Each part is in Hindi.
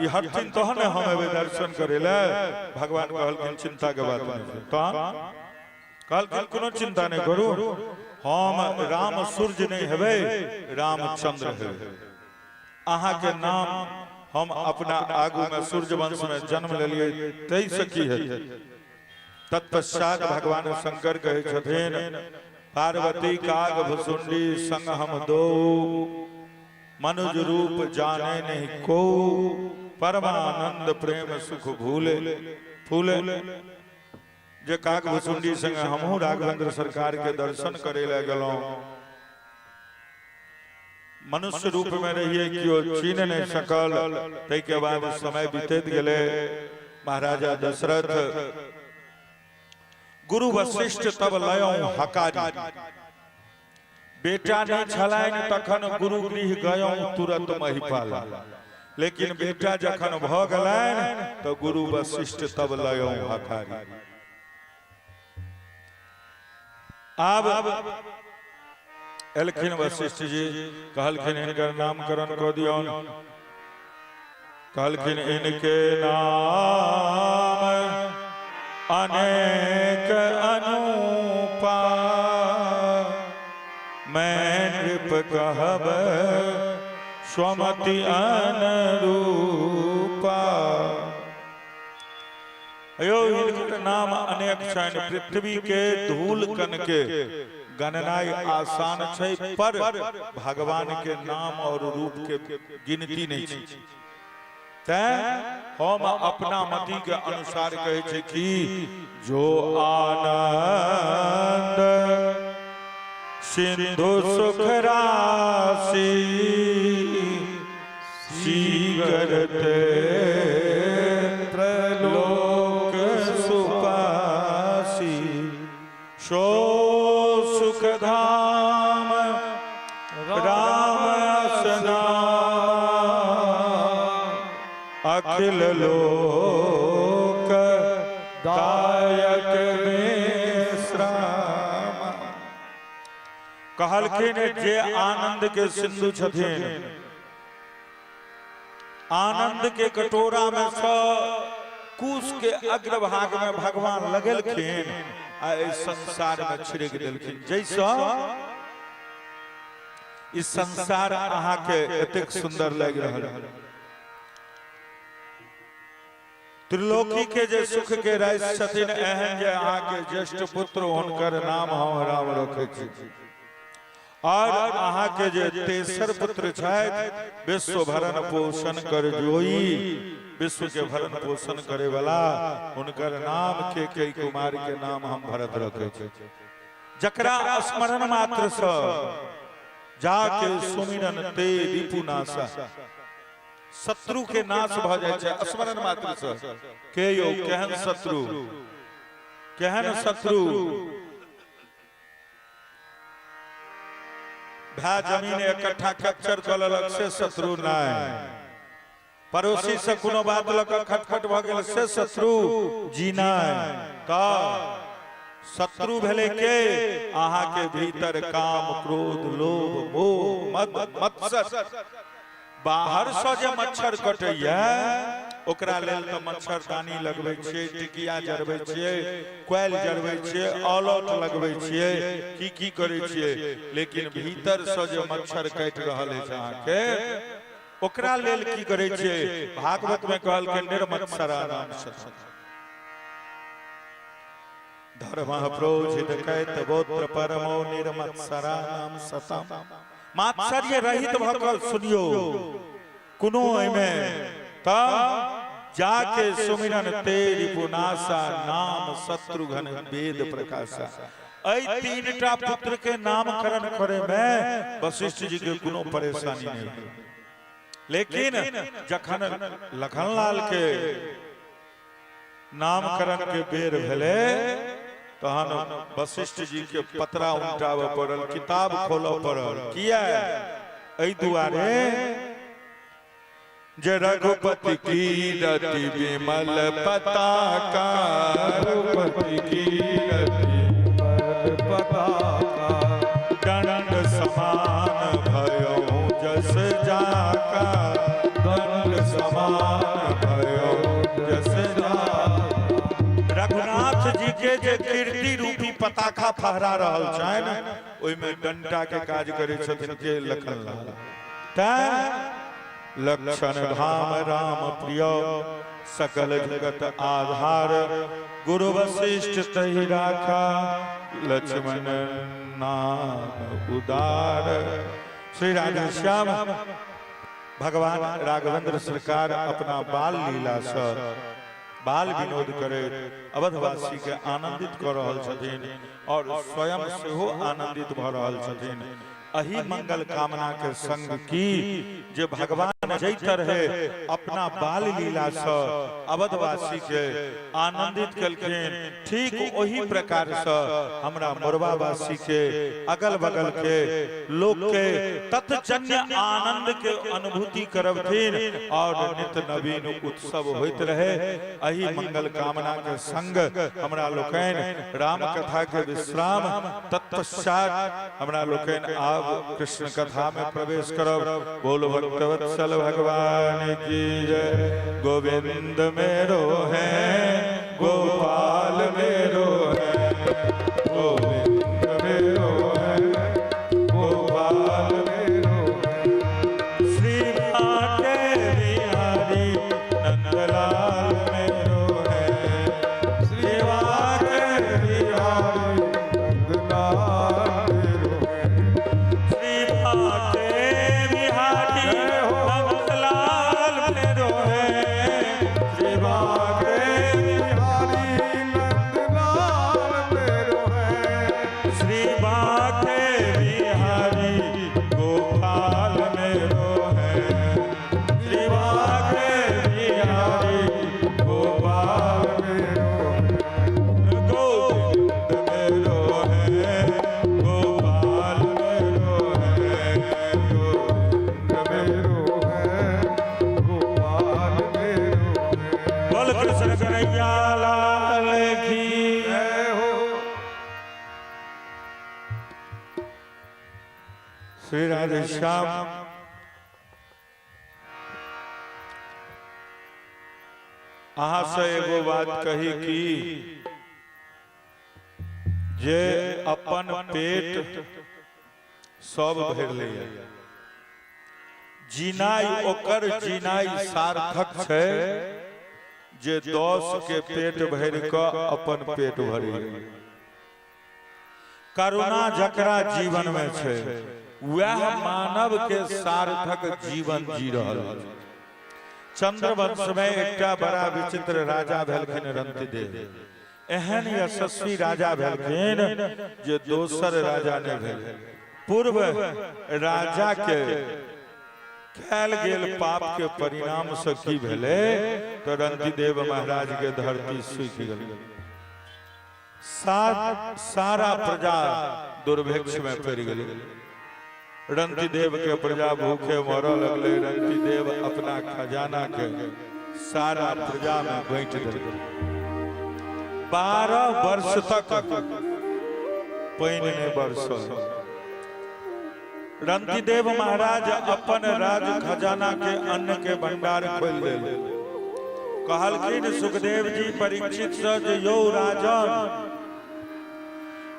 ये हरथिन तो ने हमें दर्शन करेला भगवान कहलखिन चिंता के बात नहीं तो कहलखिन कोनो चिंता नहीं करू हम राम सूर्य नहीं हेबे रामचंद्र हेबे अहा के नाम हम अपना आगू में सूर्य वंश में जन्म ले लिए तई सकी है तत्पश्चात भगवान शंकर कहे छथिन पार्वती काग भुसुंडी संग हम दो मनुज रूप जाने नहीं को परमानंद प्रेम सुख भूले फूले जे काग भुसुंडी संग हमहू राघवेंद्र सरकार के दर्शन करे ले गलो मनुष्य रूप में रहिए कियो छीन नहीं सकल तै के बाद समय बीतत गेले महाराजा दशरथ गुरु वशिष्ठ तब लयो हकारी बेटा नहीं छलाइन तखन गुरु गृह गयो तुरंत महिपाल लेकिन बेटा जखन भ गलाइन तो गुरु वशिष्ठ तब लयो हकारी अब एलखिन वशिष्ठ जी कहलखिन इनकर नामकरण कर दियो कहलखिन इनके नाम अनेक अनुपा मैं नृप कहब स्वमति अनुरूपा अयो इनके नाम अनेक छन पृथ्वी के धूल कण के गणनाई आसान छै पर भगवान के नाम और रूप के गिनती नहीं छै हम अपना मति के अनुसार कहे छे कि जो आनंद सिंधु सुख राशि सीगरते त्रलोक सुपासी सो सुख धाम राम सना अखिल लोक दायक विश्राम कहलखिन जे आनंद के सिंधु छथिन आनंद के कटोरा में स कुश के अग्रभाग में भगवान लगलखिन आ संसार में छिड़क देलखिन जैसा इस संसार अहाँ के एतेक सुंदर लग रहल त्रिलोकी के जे सुख के रास छथिन एहन जे अहाँ के ज्येष्ठ पुत्र हुनकर नाम हम राम रखे छी और अहाँ के जे तेसर पुत्र छथि विश्व भरण पोषण कर जोई विश्व के भरण पोषण करे वाला उनकर नाम के कुमार के नाम हम भरत रखे छी जकरा स्मरण मात्र से जाके सुमिरन ते विपुनासा शत्रु के नाश भ जाय छै स्मरण मात्र से के यो केहन शत्रु भा जमीन इकट्ठा कैप्चर कर लेलक से शत्रु नहीं पड़ोसी से कोनो बात लक खटखट भ गेल से शत्रु जी नहीं त शत्रु भेले के आहा के भीतर काम क्रोध लोभ मोह मद मत्सर बाहर से जे मच्छर कटैया ओकरा लेल त मच्छरदानी लगबै छियै टिकिया जरबै छियै कोयल जरबै छियै औलट लगबै छियै की करै छियै लेकिन भीतर से जे मच्छर काटि रहल अछि अहाँ के ओकरा लेल की करै छियै भागवत में कहल के निर्मत्सराणाम सतम धर्म प्रोजित कैत गोत्र परमो निर्मत्सराणाम सतम मात्सर्य रहित भकर सुनियो कुनो में तब जाके सुमिरन तेरी पुनासा नाम शत्रुघ्न वेद प्रकाशा ऐ तीनटा पुत्र के नामकरण करे में वशिष्ठ जी के कोनो परेशानी नहीं लेकिन जखन लखनलाल के नामकरण के बेर भेले तहन वशिष्ठ जी के पतरा उल्टावे पड़ल किताब खोलो पड़ल किया एहि दुआरे जे रघुपति की रति विमल पताका रघुपति की रति विमल पताका दंड समान भयो जस जाका दंड समान जवान भयो जस रघुनाथ जी के जे कीर्ति रूपी पताका फहरा रहल छनि ओइ में डंटा के काज करे छथिन के लखन लाल लक्षण धाम राम प्रिय सकल जगत आधार गुरु वशिष्ठ तहि राखा लक्ष्मण नाम उदार। श्री राधे श्याम भगवान राघवेंद्र सरकार अपना बाल लीला से बाल विनोद करे अवधवासी के आनंदित कर रहल छथिन और स्वयं सेहो आनंदित भ रहल छथिन। अही मंगल कामना के संग की जे भगवान जैतर है अपना बाल लीला से अवधवासी के आनंदित कलखिन ठीक वही प्रकार से हमरा मोरबावासी के अगल बगल के लोग के तत्जन्य आनंद के अनुभूति करबथिन और नित नवीन उत्सव होइत रहे। अही मंगल कामना के संग हमरा लोकन राम कथा के विश्राम तत्पश्चात हमरा लोकन आब कृष्ण कथा में प्रवेश करब। बोलो भक्तवत्सल भगवान की जय। गोविंद मेरो है गोपाल मेरो है गोविंद मेरो है गोपाल मेरो है श्री कांटे बिहारी नंदलाल मेरो है श्री कांटे बिहारी नंदलाल मेरो है श्री कांटे बिहारी नंदलाल मेरो है श्री कांटे बिहारी नंदलाल मेरो है श्री कांटे बिहारी गोपाल मेरो है श्री कांटे बिहारी गोपाल मेरो है गोविंद मेरो है गोपाल मेरो है गोविंद मेरो है गोपाल मेरो है। बोल कृष्ण कन्हैया लाल की जय हो। श्री राधे श्याम अहाँ से एगो बात कही कि जे अपन पेट सब भर ले जीनाई ओकर जीनाई सार्थक छै जे 10 के पेट भर के अपन पेट भरी। करुणा जकरा जीवन में छै वह मानव के सार्थक जीवन जी रहल है। चंद्रवंश में एकटा बड़ा विचित्र राजा भेलखिन रंतिदेव। एहन यशस्वी राजा भेलखिन जे दोसर राजा ने भेल। पूर्व राजा के कैल गेल पाप के परिणाम से की भेले तो रंतिदेव महाराज के धरती सूखि गेल। सारा प्रजा दुर्भिक्ष में पड़ गई। रंतिदेव के प्रजा भूखे मर लगले। रंतिदेव अपना खजाना के सारा प्रजा में बांट देलक। 12 वर्ष तक पानी नहीं बरसल। रंतिदेव महाराज अपन राज खजाना के अन्न के भंडार खोल देले। कहलखिन सुखदेव जी परीक्षित से जे यौ राजन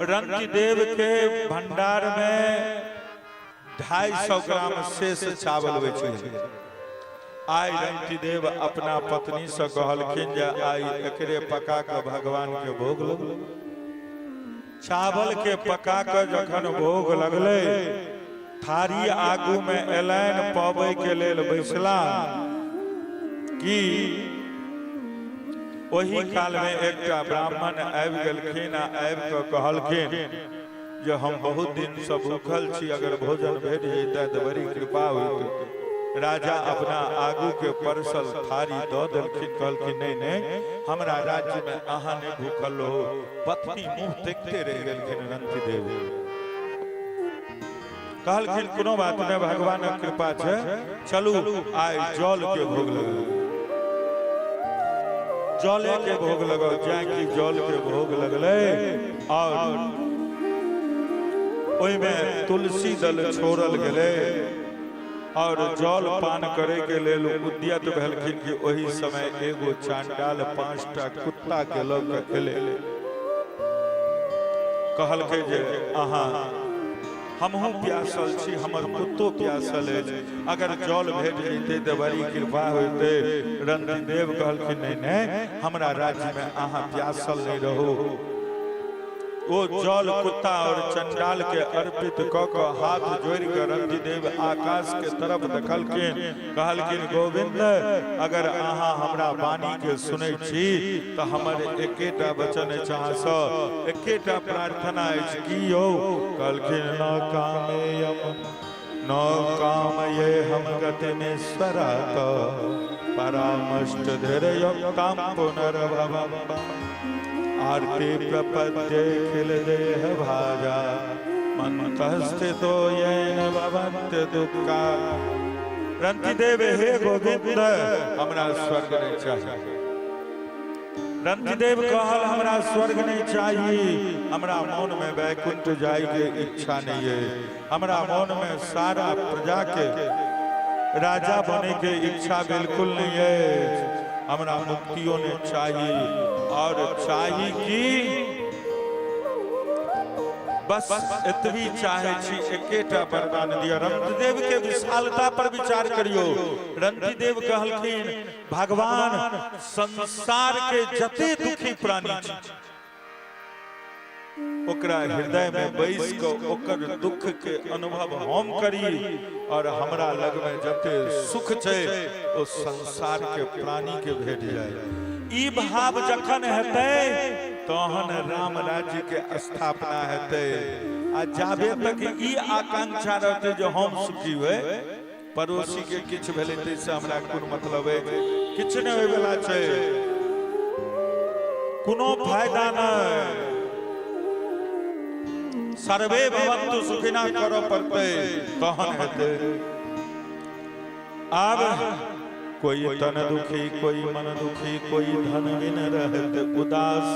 रंतिदेव के भंडार में 250 ग्राम शेष चावल बचल। आई रंतिदेव अपना पत्नी से कहलखिन जे आई एकरे पका के भगवान के भोग लगल। चावल के पका के जखन भोग लगले थारी आगू में एलैन पावे के लेल बैसला कि वही काल में एकटा ब्राह्मण आबि गेलखिन आ आबि के कहलखिन जे हम बहुत दिन से भूखल छी, अगर भोजन भेट जैते तो बड़ी कृपा होइत। राजा अपना आगू के परसल थारी दो देलखिन। कहलखिन नहीं हमरा राज्य में अहाँ नहीं भूखल हो। पत्नी मुंह देखते रह गेलखिन रंतिदेव। कहलखिन कोनो बात नहीं, भगवान कृपा छे, चलू आइ जल के भोग लगल। जले के भोग लगल। जाकि जल के भोग लगले और ओई में तुलसी दल छोड़ल गेले और जल पान करे के लेल उद्यत भेलखिन कि ओही समय एगो चांडाल 5टा कुत्ता के लग अकेले कहलकै जे अहाँ हमहू प्यासल छी, हमर कुत्तो प्यासल अछि, अगर जल भेट जैते तऽ बड़ी कृपा होइते। रणधीर कहलखिन नहीं, हमरा राज्य में अहाँ प्यासल नहीं रहू। वो जल कुत्ता और चंडाल के अर्पित क के हाथ जोड़ के रणधीर आकाश के तरफ देखलखिन, कहलखिन गोविंद अगर अहाँ हमरा वाणी के सुनै छी तऽ हमर एकेटा वचन चाहसँ एकेटा प्रार्थना अछि की यौ? कहलखिन न कामेयम न कामये हम गतिमेश्वरात परामष्ट धैर्ययुक्तां पुनर्भवम् आरती प्रपद्ये खिल देह भाजा मन्तः स्थितो येन भवन्ति दुःखा। रणधीर हे गोविंद हमरा स्वर्ग नहीं चाहिए। रणधीर कहल हमरा स्वर्ग नहीं चाहिए, हमरा मन में वैकुंठ जाय के इच्छा नहीं है, हमरा मन में सारा प्रजा के राजा बने के इच्छा बिल्कुल नहीं है, हमरा मुक्तियों ने चाहिए और चाहिए कि बस इतनी चाहे छी एकेटा वरदान दिया। रणधीर के विशालता पर विचार करियो। रणधीर कहलखिन भगवान संसार के जते दुखी प्राणी छी ओकरा हृदय में बैस के ओकर दुख के अनुभव हम करी और हमरा लग में जते सुख छे ओ संसार के प्राणी के भेट जाए। ई भाव जखन हेतै तहन राम राज्य के स्थापना हेतै। आ जाबे तक ई आकांक्षा रहते जो हम सुखी हुए, पड़ोसी के किछ भेलै तैसे हमरा कोन मतलब है, किछ नै होय वाला छै, कोनो फायदा नै। सर्वे भवन्तु सुखिनः करऽ पड़तै तहन हेतै। आब कोई तन दुखी, कोई मन दुखी, कोई धन बिन रहत उदास,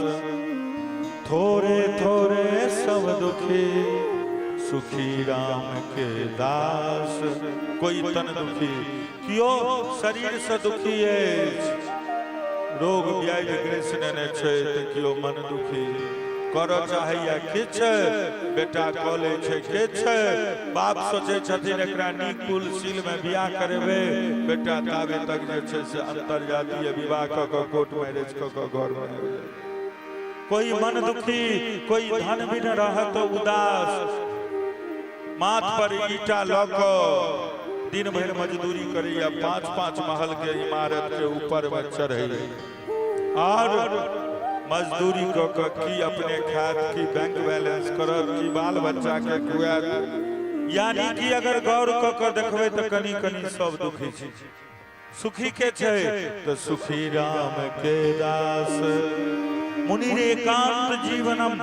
थोड़े थोड़े सब दुखी सुखी राम के दास। कोई तन दुखी, कियो शरीर से दुखी अछि, रोग व्याधि ग्रस्त ने छै, तऽ कियो मन दुखी कर चाहिए किछ, बेटा कॉले छै किछ, बाप सोचे छथिन एकरा नीक कुलशील में बियाह करेबे, बेटा ताबे तक जे छै से अंतरजातीय विवाह क के कोर्ट मैरिज क के घर में आबि जाय। कोई मन दुखी, कोई धन बिन रहत उदास, माथ पर ईटा ल क दिन भर मजदूरी करैया, 5-5 महल के इमारत के ऊपर में चढ़ैया और मजदूरी क की अपने खात की बैंक बैलेंस करब की बाल बच्चा के खुआब। यानी कि अगर गौर क के देखबे तो कनी कनी सब दुखी छी। सुखी के छै तो सुखी राम के दास। मुनि एकांत जीवनम,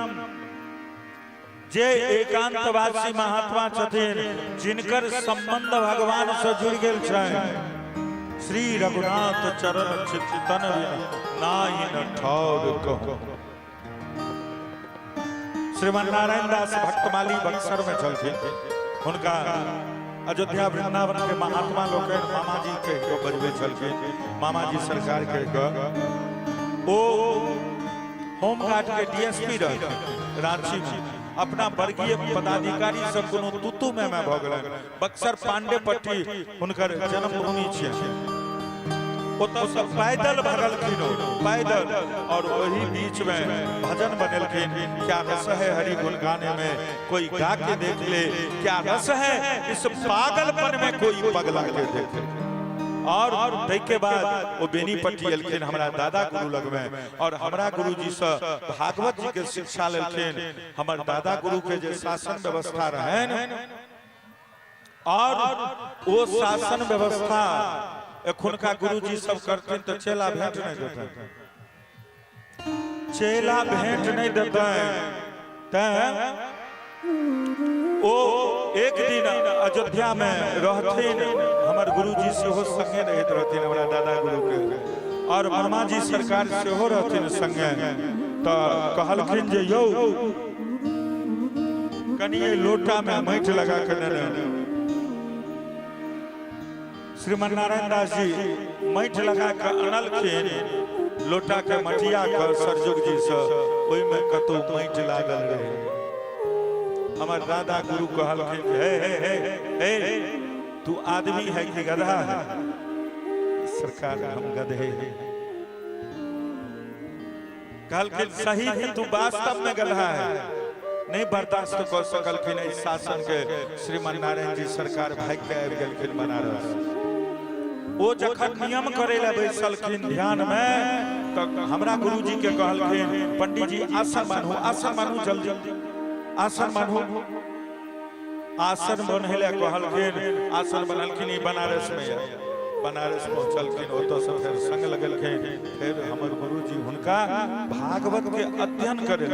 जे एकांतवासी महात्मा छथिन जिनकर संबंध भगवान से जुड़ गेल छनि, श्री रघुनाथ चरण चितन नाहि न ठौर कहु। श्रीमान नारायण दास भक्तमाली बक्सर में चलथिन, उनका अयोध्या वृंदावन के महात्मा लोग मामा जी के बजबे चलथिन। मामा जी सरकार के ओ होमगार्ड के डीएसपी रहथिन रांची में, अपना वर्गीय पदाधिकारी से कोनो तुतु में भ गेलन। बक्सर पांडेपट्टी हुनकर जन्मभूमि छियै, ओतऽ से पैदल भगलखिन, पैदल, और वही बीच में भजन बनेलखिन, क्या रस है हरि गुण गाने में, कोई गा के देख ले क्या रस है इस पागलपन में, कोई पगला के देख ले। और तै के बाद वो बेनीपट्टी एलखिन हमरा दादा गुरु लग में, और हमरा गुरु जी से भागवत जी के शिक्षा लेलखिन। हमर दादा गुरु के जे शासन व्यवस्था रहन, और वो शासन व्यवस्था एखुनका गुरुजी सब करथिन तो चेला भेंट नहीं देते, चेला भेंट नहीं देते। ओ एक दिन अयोध्या में रहथिन, हमर गुरुजी सेहो संगे रहत रहथिन, हमरा दादा गुरु के, और मामा जी सरकार सेहो रहथिन संगे। तो कहलखिन जे यौ कनी लोटा में माटि लगा के श्रीमान नारायण दास जी मैठ लगा के अनलखिन लोटा के मटिया के सरजुग जी से ओई में कतो मैठ लागल रहे। हमार दादा गुरु कहलखिन हे तू आदमी है कि गधा है? सरकार हम गधे हैं। कहलखिन सही है, तू वास्तव में गधा है। नहीं बर्दाश्त कर सकलखिन इस शासन के श्रीमान नारायण जी सरकार भाग के आबि गेलखिन बनारस। वो जखन नियम करेला बैसलखिन ध्यान में तो हमरा गुरुजी के कहलखिन पंडित जी आसन मानू जल्दी आसन मानू। आसन बनहेला कहलखिन, आसन बनलखिन बनारस में। बनारस पहुंचलखिन, ओतो से फिर संग लगलखिन। फिर हमर गुरुजी हुनका भागवत के अध्ययन करे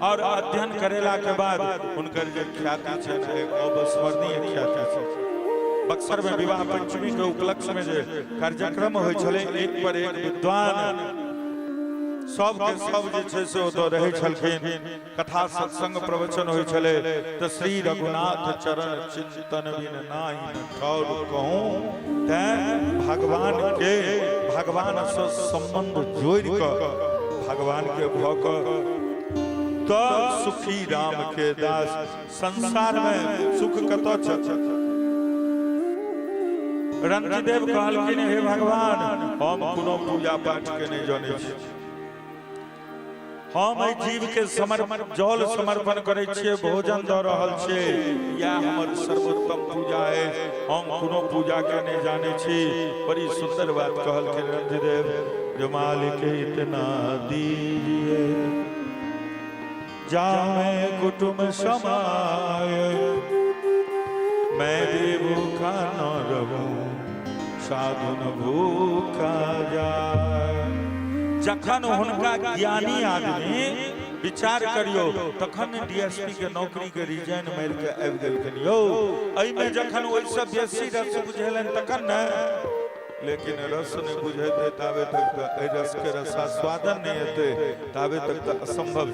और अध्ययन करेला के बाद उनकर जे ख्याति छै एक अविस्मरणीय ख्याति छै। बक्सर में विवाह पंचमी के उपलक्ष्य में जे कार्यक्रम होय छले, एक पर एक विद्वान सब के सब जे छै से ओतो रहै छलखिन। कथा सत्संग प्रवचन होय छले त श्री रघुनाथ चरण चिंतन बिन नाही ठौर कहूं। ते भगवान से संबंध जोड़ के भगवान के भक तो सुखी राम के दास। संसार में सुख कतो छ? रणजीदेव कहलखिन हे भगवान हम कोनो पूजा पाठ के नहीं जाने छी। हम एहि जीव के जल समर्पण करे छिए, भोजन द रहल छिए, या हमर सर्वोत्तम पूजा है। हम कोनो पूजा के नहीं जाने छी। बड़ी सुंदर बात कहलखिन रणजीदेव, जो मालिक इतना दीजिए जामे कुटुंब समाए, मैं भी भूखा न रहूं साधु न भूखा जाए। जखन हुनका ज्ञानी आदमी विचार करियो तखन डीएसपी के नौकरी के रिजाइन मार के आबि गेलखिन। यो एहि में जखन ओइ से बेसी रस बुझेलन तखन न, लेकिन रस नहीं बुझेते ताबे तक रस के रसास्वादन नहीं हेते ताबे तक तो असंभव।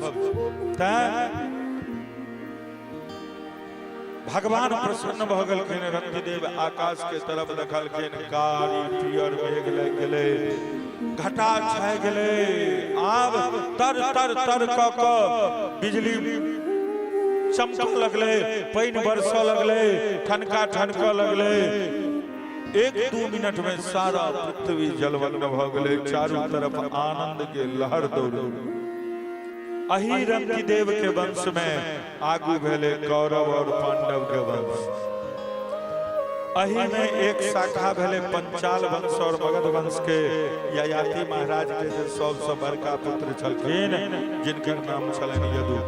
भगवान प्रसन्न भ गेलखिन। रणजीदेव आकाश के तरफ देखलखिन, कारी पियर मेघ लग गेले, घटा छाय गेले। आब तर तर तर क बिजली चमक लगले, पानी बरसो लगले, ठनका ठनका लगले। 1-2 मिनट में सारा पृथ्वी जलमग्न भ गेले, चारों तरफ आनंद के लहर दौड़े। अही रणजीदेव के वंश में आगू भेले कौरव और पांडव के वंश। अही में एक शाखा भेले पंचाल वंश और मगध वंश के ययाति महाराज के जे सबसे बड़का पुत्र छलखिन, जिनकर नाम छलन यदु।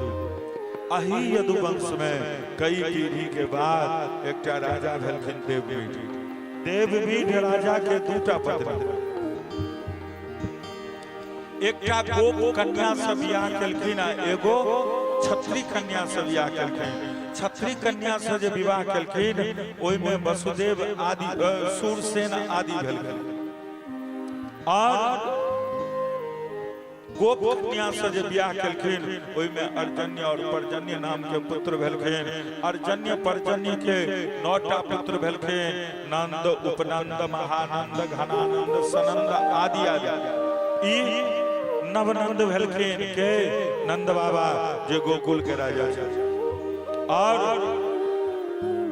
अही यदु वंश में कई पीढ़ी के बाद एकटा राजा भेलखिन देवमीठ। देवमीठ राजा के दूटा पत्नी, एकटा गोप कन्या से बियाह केलखिन, एगो छत्री कन्या से बियाह केलखिन। छत्री कन्या से जे विवाह केलखिन ओइ में वसुदेव आदि सूरसेन आदि भेलखिन। और गोप कन्या से जे बियाह केलखिन ओइ में अर्जन्य और पर्जन्य नाम के पुत्र भेलखिन। अर्जन्य पर्जन्य के 9टा पुत्र भेलखिन, नंद, उपनंद, महानंद, घनानंद, सनंद आदि आदि। ई नवनंद भेलखिन के नंद बाबा जे गोकुल के राजा छथि। और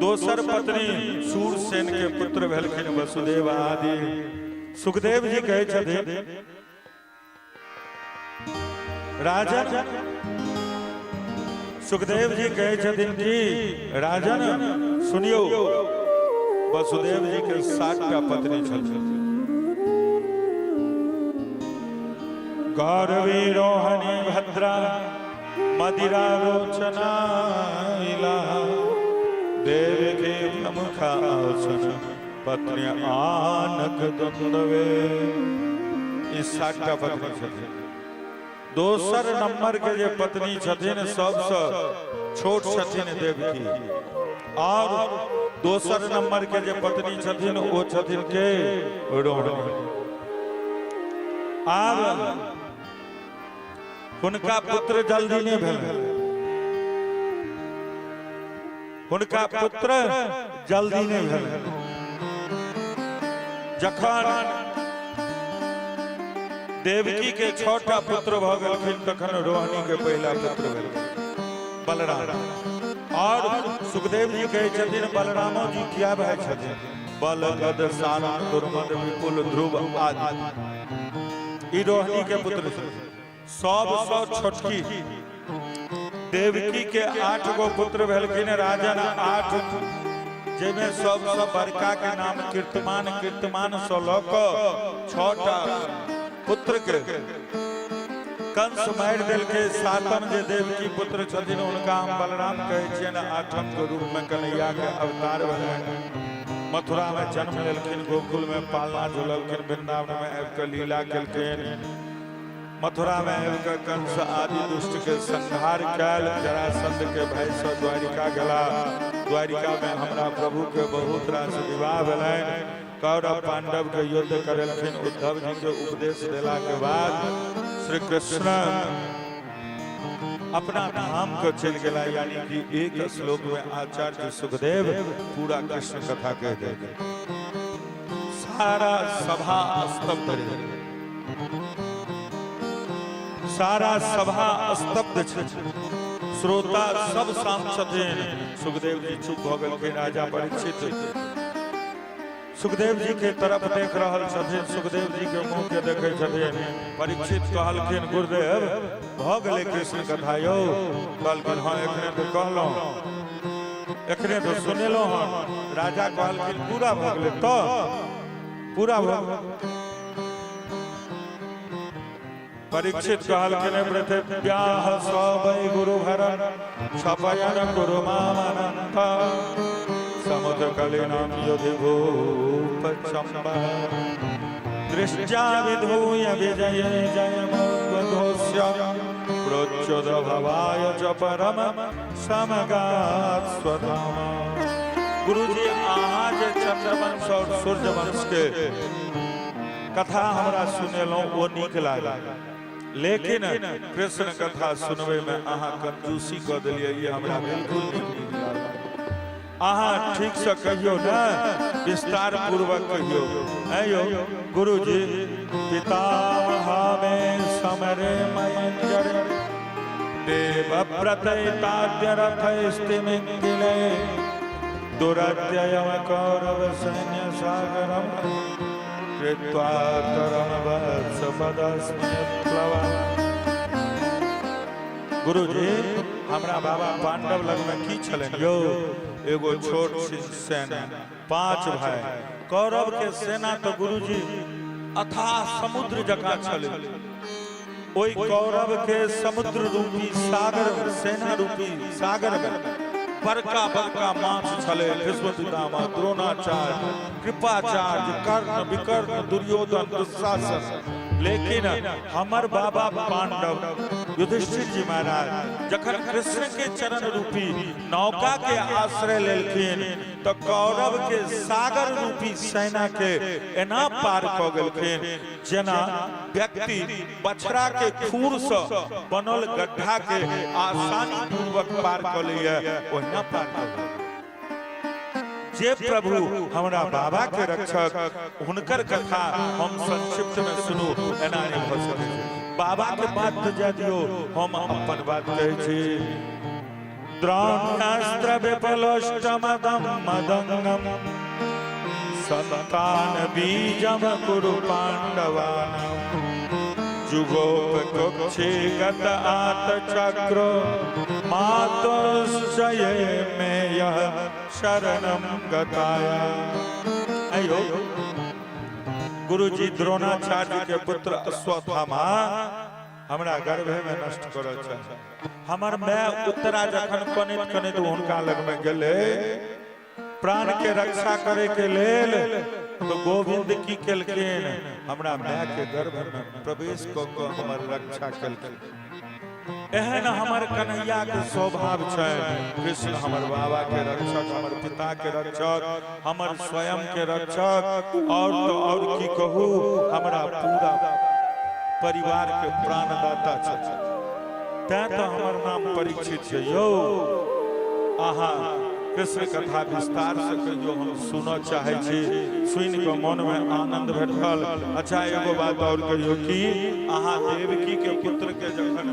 दोसर पत्नी सूरसेन के पुत्र भेलखिन वसुदेव आदि। सुखदेव जी कहे छथिन, राजन सुखदेव जी कहे छथिन कि राजन सुनियो, वसुदेव जी के 7टा पत्नी छलखिन। गौरवी रोहणी भद्रा मदिरा रोचना इला, देव के प्रमुखा आसन पत्नी आनक दंडवे। इस 7टा पत्नी छथिन। दोसर नंबर के जे पत्नी छथिन सबसे छोट छथिन देवकी। और दोसर नंबर के जे पत्नी छथिन ओ छथिन के रोहिणी। आब हुनका पुत्र जल्दी नहीं भेल, हुनका पुत्र जल्दी नहीं भेल। जखन देवकी के छोटा पुत्र भ गेलखिन तखन रोहिणी के पहला पुत्र भेल बलराम। और सुखदेव जी कहे छथिन बलरामो जी क्या भाई छथिन? बल गद सारण दुर्मद विपुल ध्रुव आदि। ई रोहिणी के पुत्र सबसँ छोटकी देवकी के 8 गो पुत्र भेलखिन राजन 8, जेमे सबसँ बड़का के नाम कीर्तमान, कीर्तमान सँ लऽ कऽ 6टा पुत्र के कंस मारि देलकै। 7म जे देवकी पुत्र छथिन हुनका हम बलराम कहै छियनि। 8म के रूप में कन्हैया के अवतार भेलनि। मथुरा में जन्म लेलखिन, गोकुल में पालना झुललखिन, वृंदावन में आबि कऽ लीला केलखिन। मथुरा में आबि कऽ कंस आदि दुष्ट के संहार कैल, जरासंध के भय सँ द्वारिका गेला। द्वारिका में हमरा प्रभु के बहुत रास विवाह भेलनि। कौरव पांडव के युद्ध करेलखिन। उद्धव जी के उपदेश देला के बाद श्री कृष्ण अपना धाम को चल गया। यानी कि एक श्लोक में आचार्य सुखदेव पूरा कृष्ण कथा कह देंगे। सारा सभा स्तब्ध रहे, सारा सभा स्तब्ध छे। श्रोता सब शांत छथिन। सुखदेव जी चुप भ गेल के राजा परीक्षित सुखदेव जी के तरफ देख रहल छथिन। सुखदेव जी के मुंह के देखे छथिन। परीक्षित कहलखिन गुरुदेव भ गेलै कृष्ण कथा यौ? कहलखिन हाँ एखने तो कहलहुँ, एखने तो सुनेलहुँ हन। राजा कहलखिन पूरा भ गेलै? तो पूरा भ गेलै। परीक्षित कहलखिन पृथिव्याः स्वै गुरु भरन क्षपयन कुरु मामनंत समुद्र कलिनाम युधि भूप चंबा दृष्ट्या विधूय विजय जय मोघोष्य प्रोच्युत भवाय च परम समगात् स्वधाम। गुरुजी अहाँ जे चंद्रवंश और सूर्यवंश के कथा हमरा सुनेलहुँ वो नीक लागल, लेकिन कृष्ण कथा सुनबे में अहाँ कंजूसी कऽ देलियै। ये हमरा बिल्कुल नीक लागल। अहाँ ठीक से कहियो ना, विस्तार पूर्वक कहियो। आयो गुरुजी पितामह में समरे मयंजर देवव्रत ताद्य रथ स्तिमिंगिले दुरत्ययम कौरव सैन्य सागरम कृत्वा तरम वत्स पदस्मि प्लवा। गुरुजी हमरा बाबा पांडव लग में की छलन यौ? एगो छोट सी सेना, 5 भाई। कौरव के सेना तो गुरुजी अथाह समुद्र जकाँ छल। ओई कौरव के समुद्र रूपी सागर, सेना रूपी सागर में बड़का बड़का माछ छले। भीष्म पितामह, द्रोणाचार्य, कृपाचार्य, कर्ण, विकर्ण, दुर्योधन, दुशासन। लेकिन हमर बाबा पांडव युधिष्ठिर जी महाराज जखन कृष्ण के चरण रूपी नौका के आश्रय लेलखिन तो कौरव के सागर रूपी सेना के एना पार क गेलखिन जेना व्यक्ति बछड़ा के खूर से बनल गड्ढा के आसानी पूर्वक पार क लिया, ओहिना पार क गेल। जे प्रभु हमरा बाबा के रक्षक हुनकर कथा हम संक्षिप्त में सुनू, एना नहीं भ सकै। बाबा के बात तो जा दियो, हम अपन बात कहै छी। द्रोणास्त्र विफलोष्टमदं मदंगम संतान बीजम कुरु पांडवानां जुगोपकुक्षे गत आत चक्रो मातोश्चये में यह शरणम गताया। अयो गुरुजी द्रोणाचार्य के पुत्र अश्वत्थामा हमरा गर्भे में नष्ट करल छै। हमर माय उत्तरा जखन कनित कनित हुनका लग में गेले प्राण के रक्षा करे के लेल, तो गोविंद की केलखिन हमरा माय के गर्भ में प्रवेश क के हमर रक्षा केलखिन। एहन हमर कन्हैया के स्वभाव छै। कृष्ण हमर बाबा के रक्षक, हमर पिता के रक्षक, हमर स्वयं के रक्षक, और तो और की कहू हमरा पूरा परिवार के प्राणदाता छै। तैं तो हमर नाम परीक्षित छै। यौ अहाँ कृष्ण कथा विस्तार से कहियो हम सुनऽ चाहे छी, सुनि के मन में आनंद भेटल। अच्छा एगो बात और कहियो कि अहाँ देवकी के पुत्र के जखन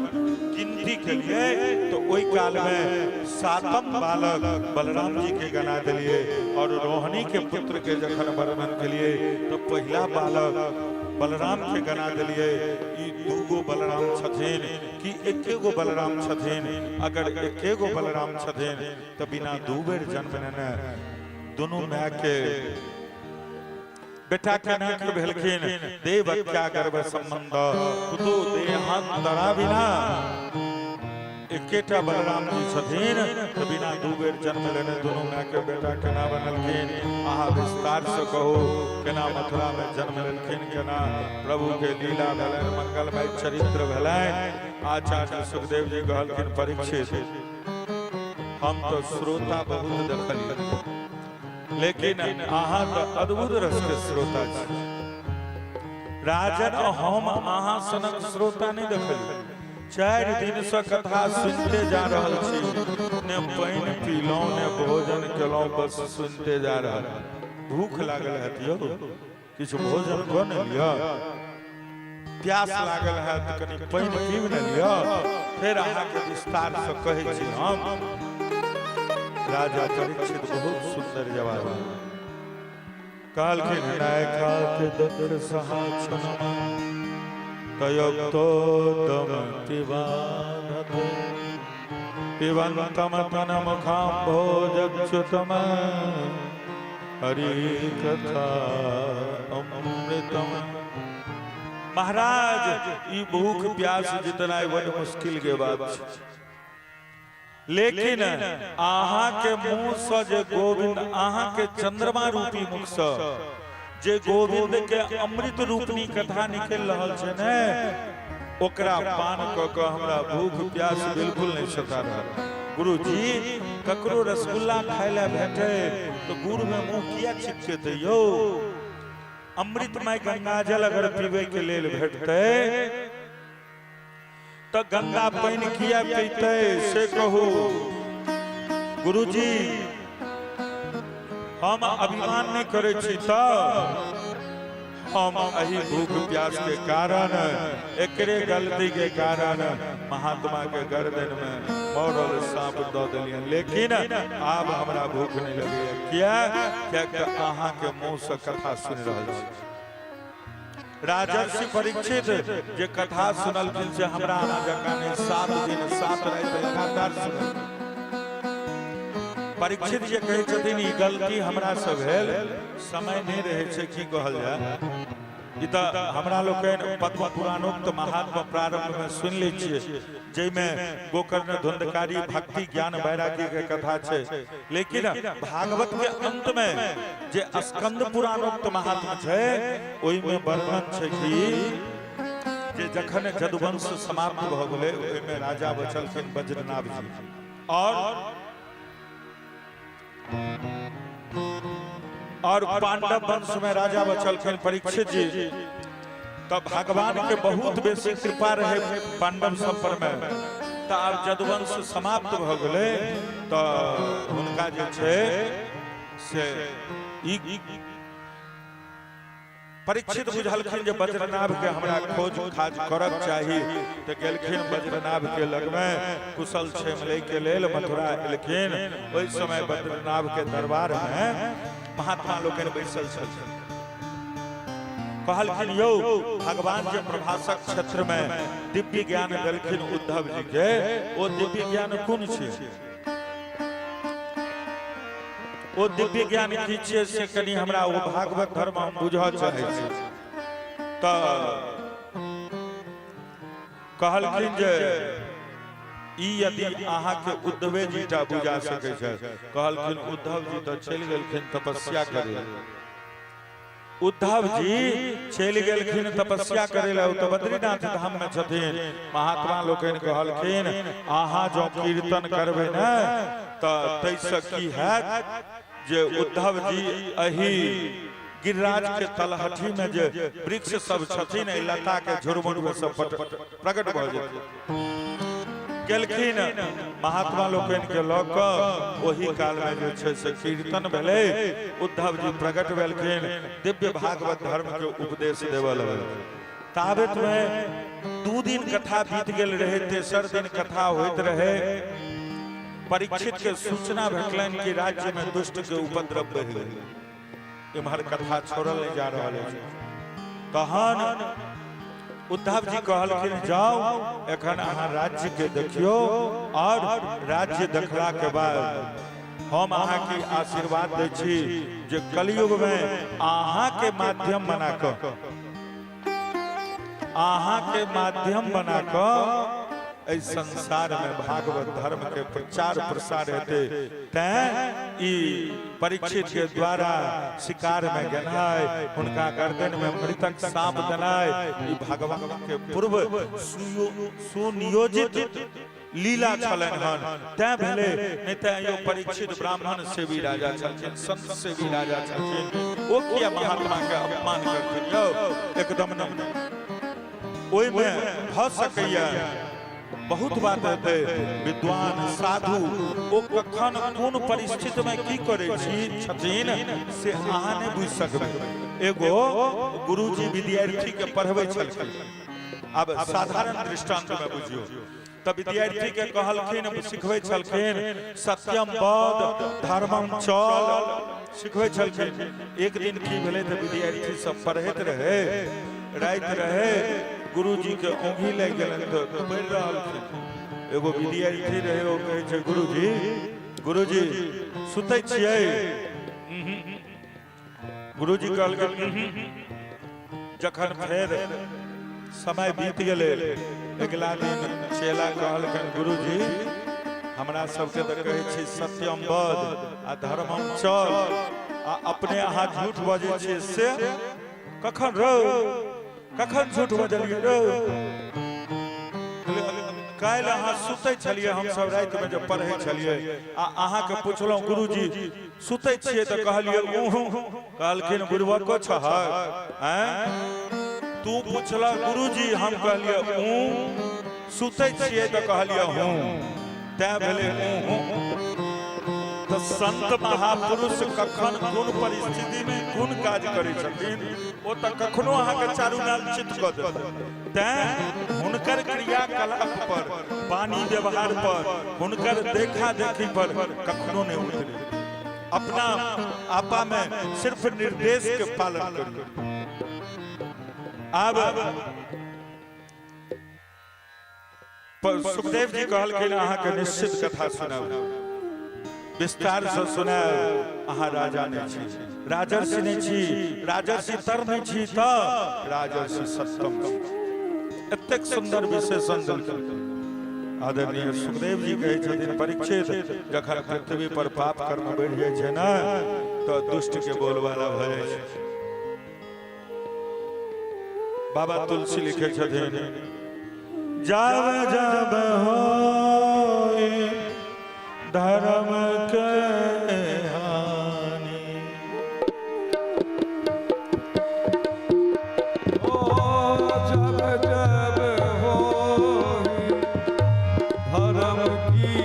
गिनती केलिए तो ओई काल में सातम बालक बलराम जी के गना दिलिए, और रोहिणी के पुत्र के जखन वर्णन केलिए तो पहला बालक बलराम के गना दिलिए। ई दूगो बलराम छथिन कि एकेगो बलराम छथिन? अगर एकेगो बलराम छथिन तो बिना दू बेर जन्म लेने दोनों माय के बेटा के नाम भेलखिन देवक्या गर्भ संबंध कुतो देहांतरा बिना। एकेटा बलराम जी छथिन तो बिना दू बेर जन्म लेने दोनों माय के बेटा केना बनलखिन? अहाँ विस्तार से कहो केना मथुरा में जन्म लेलखिन, केना प्रभु के लीला भेलैन, मंगलमय चरित्र भेलैन। आचार्य सुखदेव जी कहलखिन परीक्षित हम तो श्रोता बहुत देखलिए, लेकिन अहाँ तो अद्भुत रस के श्रोता छी। राजन हम अहाँ सनक श्रोता नहीं देखलिए। 4 दिन से कथा सुनते जा रहल छी, ने पानी पीलौं ने भोजन केलौं, बस सुनते जा रहल। भूख लागल है यो किछु भोजन को न लिया, प्यास लागल है तो कनी पानी पीब न लिया, फिर अहाँ के विस्तार से कहै छी हम। राजा परीक्षित बहुत सुंदर जवाब कहलखिन, नाय खाते दक्ष सहाचनमा तयोक्तो दम पिबानते पिबन्तम तनमुखाम्भोजच्युतम हरि कथा अमृतम। महाराज ई भूख प्यास जितना बड़ मुश्किल के बात, लेकिन अहाँ के मुंह से जे गोविंद, अहाँ के चंद्रमा रूपी मुख से जे गोविंद के अमृत रूपनी कथा निकल रहल छै ने, ओकरा पान क के हमरा भूख प्यास बिल्कुल नहीं सता रहल। गुरुजी ककरो रसगुल्ला खाय ले भेटे तो गुड़ में मुंह किया चिपकेते यो? अमृतमय गंगाजल अगर पीबे के लेल भेटते तो गंगा पानी किया पीते से कहू। गुरुजी हम अभिमान नहीं करे छी तो हम अही भूख प्यास के कारण, एकरे गलती के कारण महात्मा के गर्दन में मरल सांप दऽ देलियन, लेकिन आब हमरा भूख नहीं लगे। क्या क्या अहाँ के मुंह से कथा सुन रहल छी। राजर्षि परीक्षित जे कथा सुनल से हमरा जकाँ नहीं 7 दिन 7 रात लगातार सुनल। परीक्षित जे कहै छथिन ई गलती हमरा से भेल, समय नहीं रहे छै की कहल जाय। ई त हमरा लोकन पद्म पुराणोक्त महात्मा प्रारंभ में सुन लै छियै, जैमे गोकर्ण धुंधकारी भक्ति ज्ञान वैराग्य के कथा छै। लेकिन भागवत के अंत में जे स्कंद पुराणोक्त महात्मा छै, ओइ में वर्णन छै कि जे जखन जदुवंश समाप्त भ गेलै, ओइ में राजा बचलखिन वज्रनाभ जी, और पांडव वंश में राजा बचलखिन परीक्षित जी। तब भगवान के बहुत बेसी कृपा रहे पांडव सब पर में, तो अब जदुवंश समाप्त भ गेलै तो उनका जे छै से परीक्षित बुझलखिन जे वज्रनाभ के हमरा खोज खाज करब चाही, तो गेलखिन वज्रनाभ के लग में कुशल क्षेम ले के लेल मथुरा एलखिन। ओहि समय वज्रनाभ के दरबार में महात्मा लोकन बैसल छलखिन। कहलखिन यौ भगवान जे प्रभाषक क्षेत्र में दिव्य ज्ञान देलखिन उद्धव जी के, ओ दिव्य ज्ञान कोन छै? ओ दिव्य ज्ञान की छै से कनी हमरा ओ भागवत धर्म हम बुझऽ चाहै छी। त कहलखिन जे ई यदि अहाँ के उद्धवे जी टा बुझा सकै छै। कहलखिन उद्धव जी तो चलि गेलखिन तपस्या करे। उद्धव जी चलि गेलखिन तपस्या करे ला, तो बद्रीनाथ धाम में छथिन। महात्मा लोकन कहलखिन अहाँ जो कीर्तन करबे न तो तैसे की हैत जे उद्धव जी अही गिरिराज के तलहटी में जे वृक्ष सब छथिन, लता के झुरमुर में सब प्रकट भ जेतै। गेलखिन महात्मा लोकनि के लऽ कऽ ओही काल में जो छै से कीर्तन भेलै। उद्धव जी प्रकट भेलखिन, दिव्य भागवत धर्म के उपदेश देवऽ लगल। ताबत में 2 दिन कथा बीत गेल रहे, तेसर दिन कथा होइत रहे। परीक्षित के सूचना भेटलनि कि राज्य में दुष्ट के उपद्रव बढ़ि गेल, इम्हर कथा छोड़ल नहीं जा रहा है। तहन उद्धव जी कहलखिन जाओ एखन अहाँ राज्य के देखियो, और राज्य देखला के बाद हम अहाँ की आशीर्वाद दै छी जे कलयुग में अहाँ के माध्यम बना क इस संसार में भागवत धर्म के प्रचार प्रसार हेते। तैं ई परीक्षित के द्वारा शिकार में गनाय, उनका गर्दन में मृतक सांप दनाय, ई भगवान के पूर्व सुनियोजित लीला छलन हन। तैं भेले, नहीं तैं यो परीक्षित ब्राह्मण से भी राजा छलखिन, संत से भी राजा छलखिन। ओ किया महात्मा के अपमान करथिन यौ? एकदम नहीं। ओइ में भ सकैया बहुत बात हेतै। विद्वान साधु ओ कखन कोन परिस्थिति में की करे छथिन से अहाँ नहीं बुझ सकबै। एगो गुरुजी विद्यार्थी के पढ़बै छलखिन, अब साधारण दृष्टांत में बुझियो। तब विद्यार्थी के कहलखिन, सिखबै छलखिन सत्यम बद धर्मम चल, सिखबै छलखिन। एक दिन की भेलै त विद्यार्थी सब पढ़ैत रहे, रात रहे, गुरुजी के ओंघी लग गेलन तो पढ़ रहलखिन। एगो विद्यार्थी रहे, ओ कहै छै गुरुजी सुतै छियै? गुरुजी कहलखिन। जखन फेर समय बीत गेलै, अगला दिन चेला कहलखिन गुरुजी हमरा सबके तऽ कहै छी सत्यम बद आ धर्मम चल, आ अपने अहाँ झूठ बजै छियै से कखन झूठ बजलियै रो? काल्हि अहाँ सुतै छलियै, हम सब राति में जब पढ़ै छलियै आ अहाँ के पुछलहुँ गुरुजी सुतै छियै तऽ कहलियै कहलखिन बुड़बको छह हैं? तू पुछला गुरुजी, हम कहलियै सुतै छियै तऽ कहलियै हूँ, तैं भेलै तो संत महापुरुष कखन कोन परिस्थिति में कोन काज करै छथिन ओ तऽ कखनो अहाँ के चारू नाल चित कऽ देत। तैं हुनकर क्रियाकलाप पर, वाणी व्यवहार पर, हुनकर देखा देखी पर कखनो नहीं उतरे। अपना आपा में सिर्फ निर्देश के पालन करिए। अब सुखदेव जी कहलखिन अहाँ के निश्चित कथा सुनाऊ, विस्तार से सुनाऊ। अहाँ राजा नहीं छी, राजर्षि नहीं छी, राजर्षि तर नहीं छी त राजर्षि सत्तम। एतेक सुंदर विशेषण देलखिन। आदरणीय सुखदेव जी कहै छथिन परीक्षित जखन पृथ्वी पर पाप कर्म बढ़ि जाइ छै ना तो दुष्ट के बोलबाला भ जाइ छै। बाबा तुलसी लिखे छथिन जाब जाब होए धर्म के हानि, ओ जब जब होए धर्म की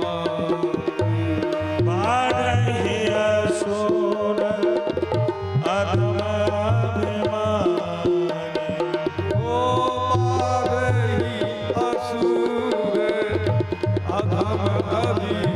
हानि, बाढ़हि असुर अधम अभिमानी, ओ बाढ़हि असुर अधम अभिमानी।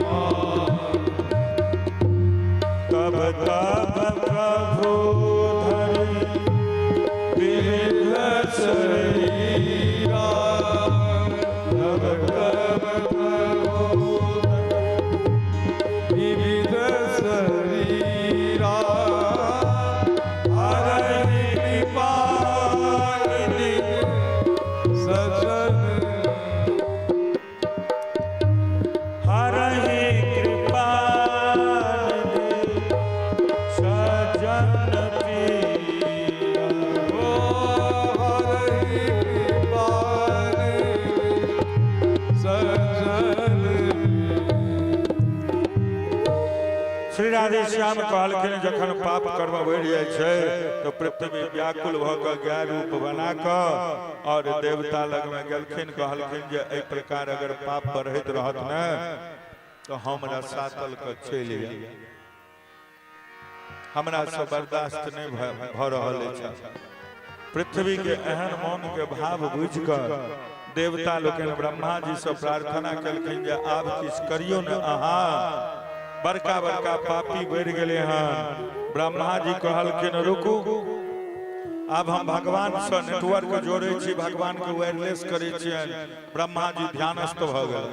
राधेश्याम कहलखिन जखन पाप कर्म बढ़ जाय छै तो पृथ्वी व्याकुल भ क गाय रूप बना क और देवता लग में गेलखिन, कहलखिन जे एहि प्रकार अगर पाप बढ़ैत रहत न तो हमरा सातल क चलि जाय, हमरा से बर्दाश्त नहीं भ रहल अछि। पृथ्वी के एहन मौन के भाव बुझ कर देवता लोकनि ब्रह्मा जी से प्रार्थना केलखिन जे आब किछ करियो न, अहाँ बड़का बड़का पापी बढ़ गेले हैं। ब्रह्मा जी कहलखिन रुकू, अब हम भगवान से नेटवर्क जोड़े छी, भगवान के वायरलेस करे छियनि। ब्रह्मा जी ध्यानस्थ भ गेल,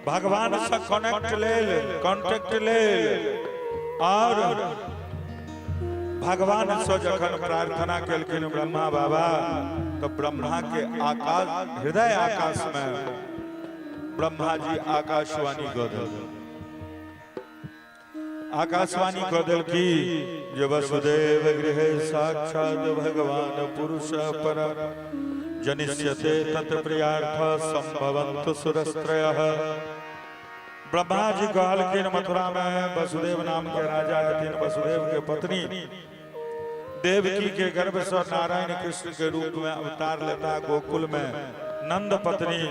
भगवान से कॉन्टेक्ट लेल और भगवान से जखन प्रार्थना केलखिन ब्रह्मा बाबा तो ब्रह्मा के आकाश हृदय आकाश में ब्रह्मा जी आकाशवाणी क देल, आकाशवाणी क देल की जे वसुदेव गृहे साक्षात भगवान पुरुष पर जनिष्यते तत् प्रियार्थ संभवन्तु सुरस्त्रयः। ब्रह्मा जी कहलखिन मथुरा में वसुदेव नाम के राजा हथिन, वसुदेव के पत्नी देवकी के गर्भ से नारायण कृष्ण के रूप में अवतार लेता गोकुल में। नंद पत्नी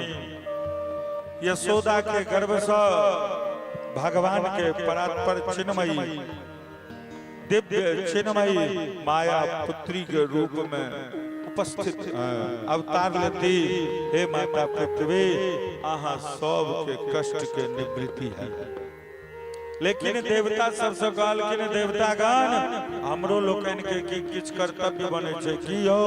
यशोदा के गर्भ से भगवान के परात्पर चिन्मयी दिव्य चिन्मयी माया पुत्री के रूप में उपस्थित अवतार लेती। हे माता पृथ्वी, आहा सब के कष्ट के निवृत्ति है। लेकिन देवता सबसे कहलखिन देवतागण हमरो लोकन के किछ कर्तव्य बने छै की यौ?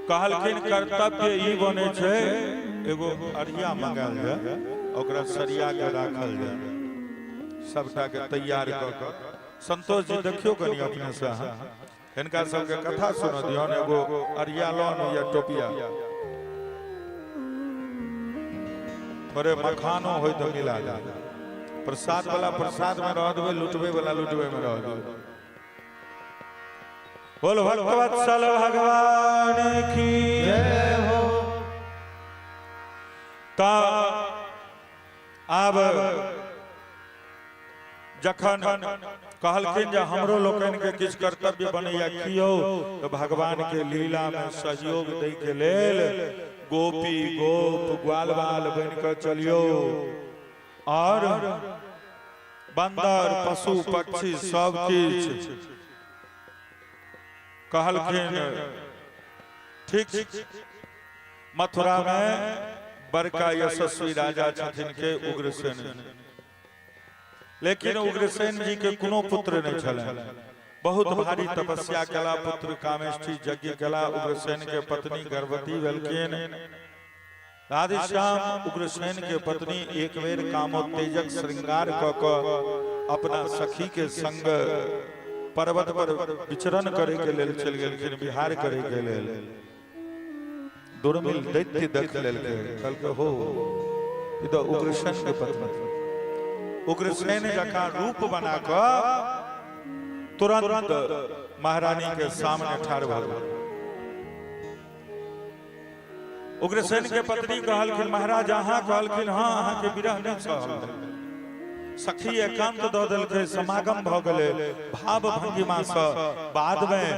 कहलखिन कर्तव्य ई बने छै एगो अरिया मंगाल जाय, ओकरा सरिया के राखल जाय, सबटा के तैयार क क। संतोष जी देखियो कनी अपने से इनका सबके कथा सुन दियौन, एगो अरिया लोन या टोपिया बड़े मखानो होय तो मिला दे, प्रसाद वाला प्रसाद में रह देवे, लुटवे वाला लुटवे में रह देवे। बोल भक्तवत्सल भगवान की जय हो। ता अब जखन कहलखिन जे हमरो लोकन के किछ कर्तव्य बनैया कियो तो भगवान के लीला में सहयोग दै के लेल गोपी गोप ग्वाल बाल बन कर चलियो और बंदर पशु पक्षी सब किछ कहलखिन ठीक। मथुरा में बड़का यशस्वी राजा छथिन के उग्रसेन, लेकिन उग्रसेन जी के कोनो पुत्र नहीं छलन। बहुत भारी तपस्या कला, पुत्र कामेष्ठी यज्ञ कला। उग्रसेन के पत्नी गर्भवती भेलखिन। राधेश्याम उग्रसेन के पत्नी एक बेर कामोत्तेजक श्रृंगार क अपना सखी के संग पर्वत पर विचरण करे के लेल चल गेलखिन, विहार करे के लेल। दुर्मिल दैत्य देख लेलकै, कहलकै हो ई तो उग्रसेन के पत्नी। उग्रसेन जका रूप बना क तुरंत महारानी के सामने ठाड़ भ गेल। उग्रसेन के पत्नी कहलखिन महाराज अहाँ कहलखिन हाँ अहाँ के विरह नहीं सहल। सखी एकांत द देलकै, समागम भ गेलै भाव भंगिमा से। बाद में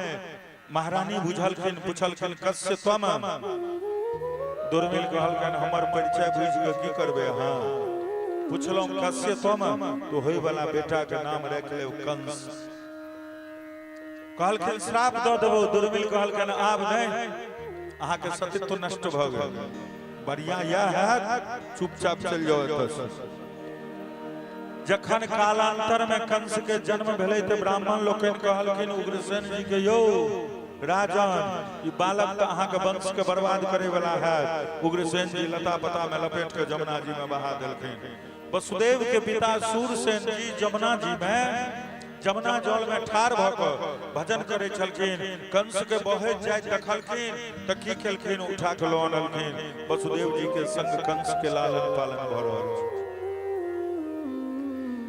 महारानी बुझलखिन, पूछलखिन कस्य त्वम? दुर्मिल कहलखिन हमर परिचय बुझ के की करबे अहाँ? पूछलहुँ कस्य त्वम? तो होय वाला बेटा के नाम रख ले कंस। कहलखिन श्राप द देबो। दुर्मिल कहलखिन आब नहीं, अहाँ के सतीत्व नष्ट भ गेल, बढ़िया यह है चुपचाप चल जाओ एतऽ से। जखन कालांतर में कंस के जन्म भेलै त ब्राह्मण लोकनि कहलखिन उग्रसेन जी के यौ राजन ई बालक त अहाँ के वंश के बर्बाद करे वाला है। उग्रसेन जी लता पता में लपेट के जमुना जी में बहा देलखिन। वसुदेव के पिता सूरसेन जी जमुना जी में जमुना जल में ठाड़ भ क भजन करे छलखिन। कंस के बहैत जाय देखलखिन त की केलखिन, उठा के ल आनलखिन। वसुदेव जी के संग कंस के लालन पालन भ रहल छै।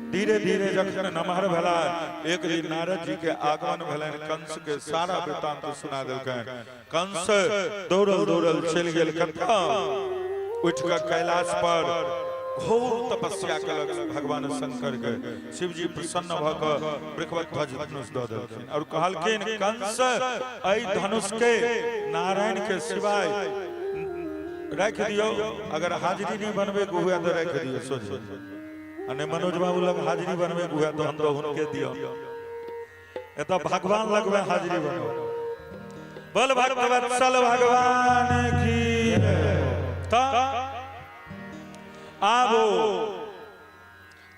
धीरे धीरे जखन नमहर भेला, एक दिन नारद जी के आगमन भेलनि। कंस के सारा वृत्तांत सुना देलकनि। कंस दौड़ल दौड़ल चलि गेल कतऽ, उठ के कैलाश पर घोर तपस्या कलक भगवान शंकर के। शिव जी प्रसन्न भ क वृषभ ध्वज धनुष द देलखिन और कहलखिन कंस एहि धनुष के नारायण के सिवाय रख दियो, अगर हाजिरी नहीं बनबे को हुआ तो रख दियो सोच। अने मनोज बाबू लग हाजिरी बनबे को हुआ तो हम तो उनके दियो, ए तो भगवान लगवे हाजिरी बनो। बोल भक्तवत्सल भगवान की। तो आबो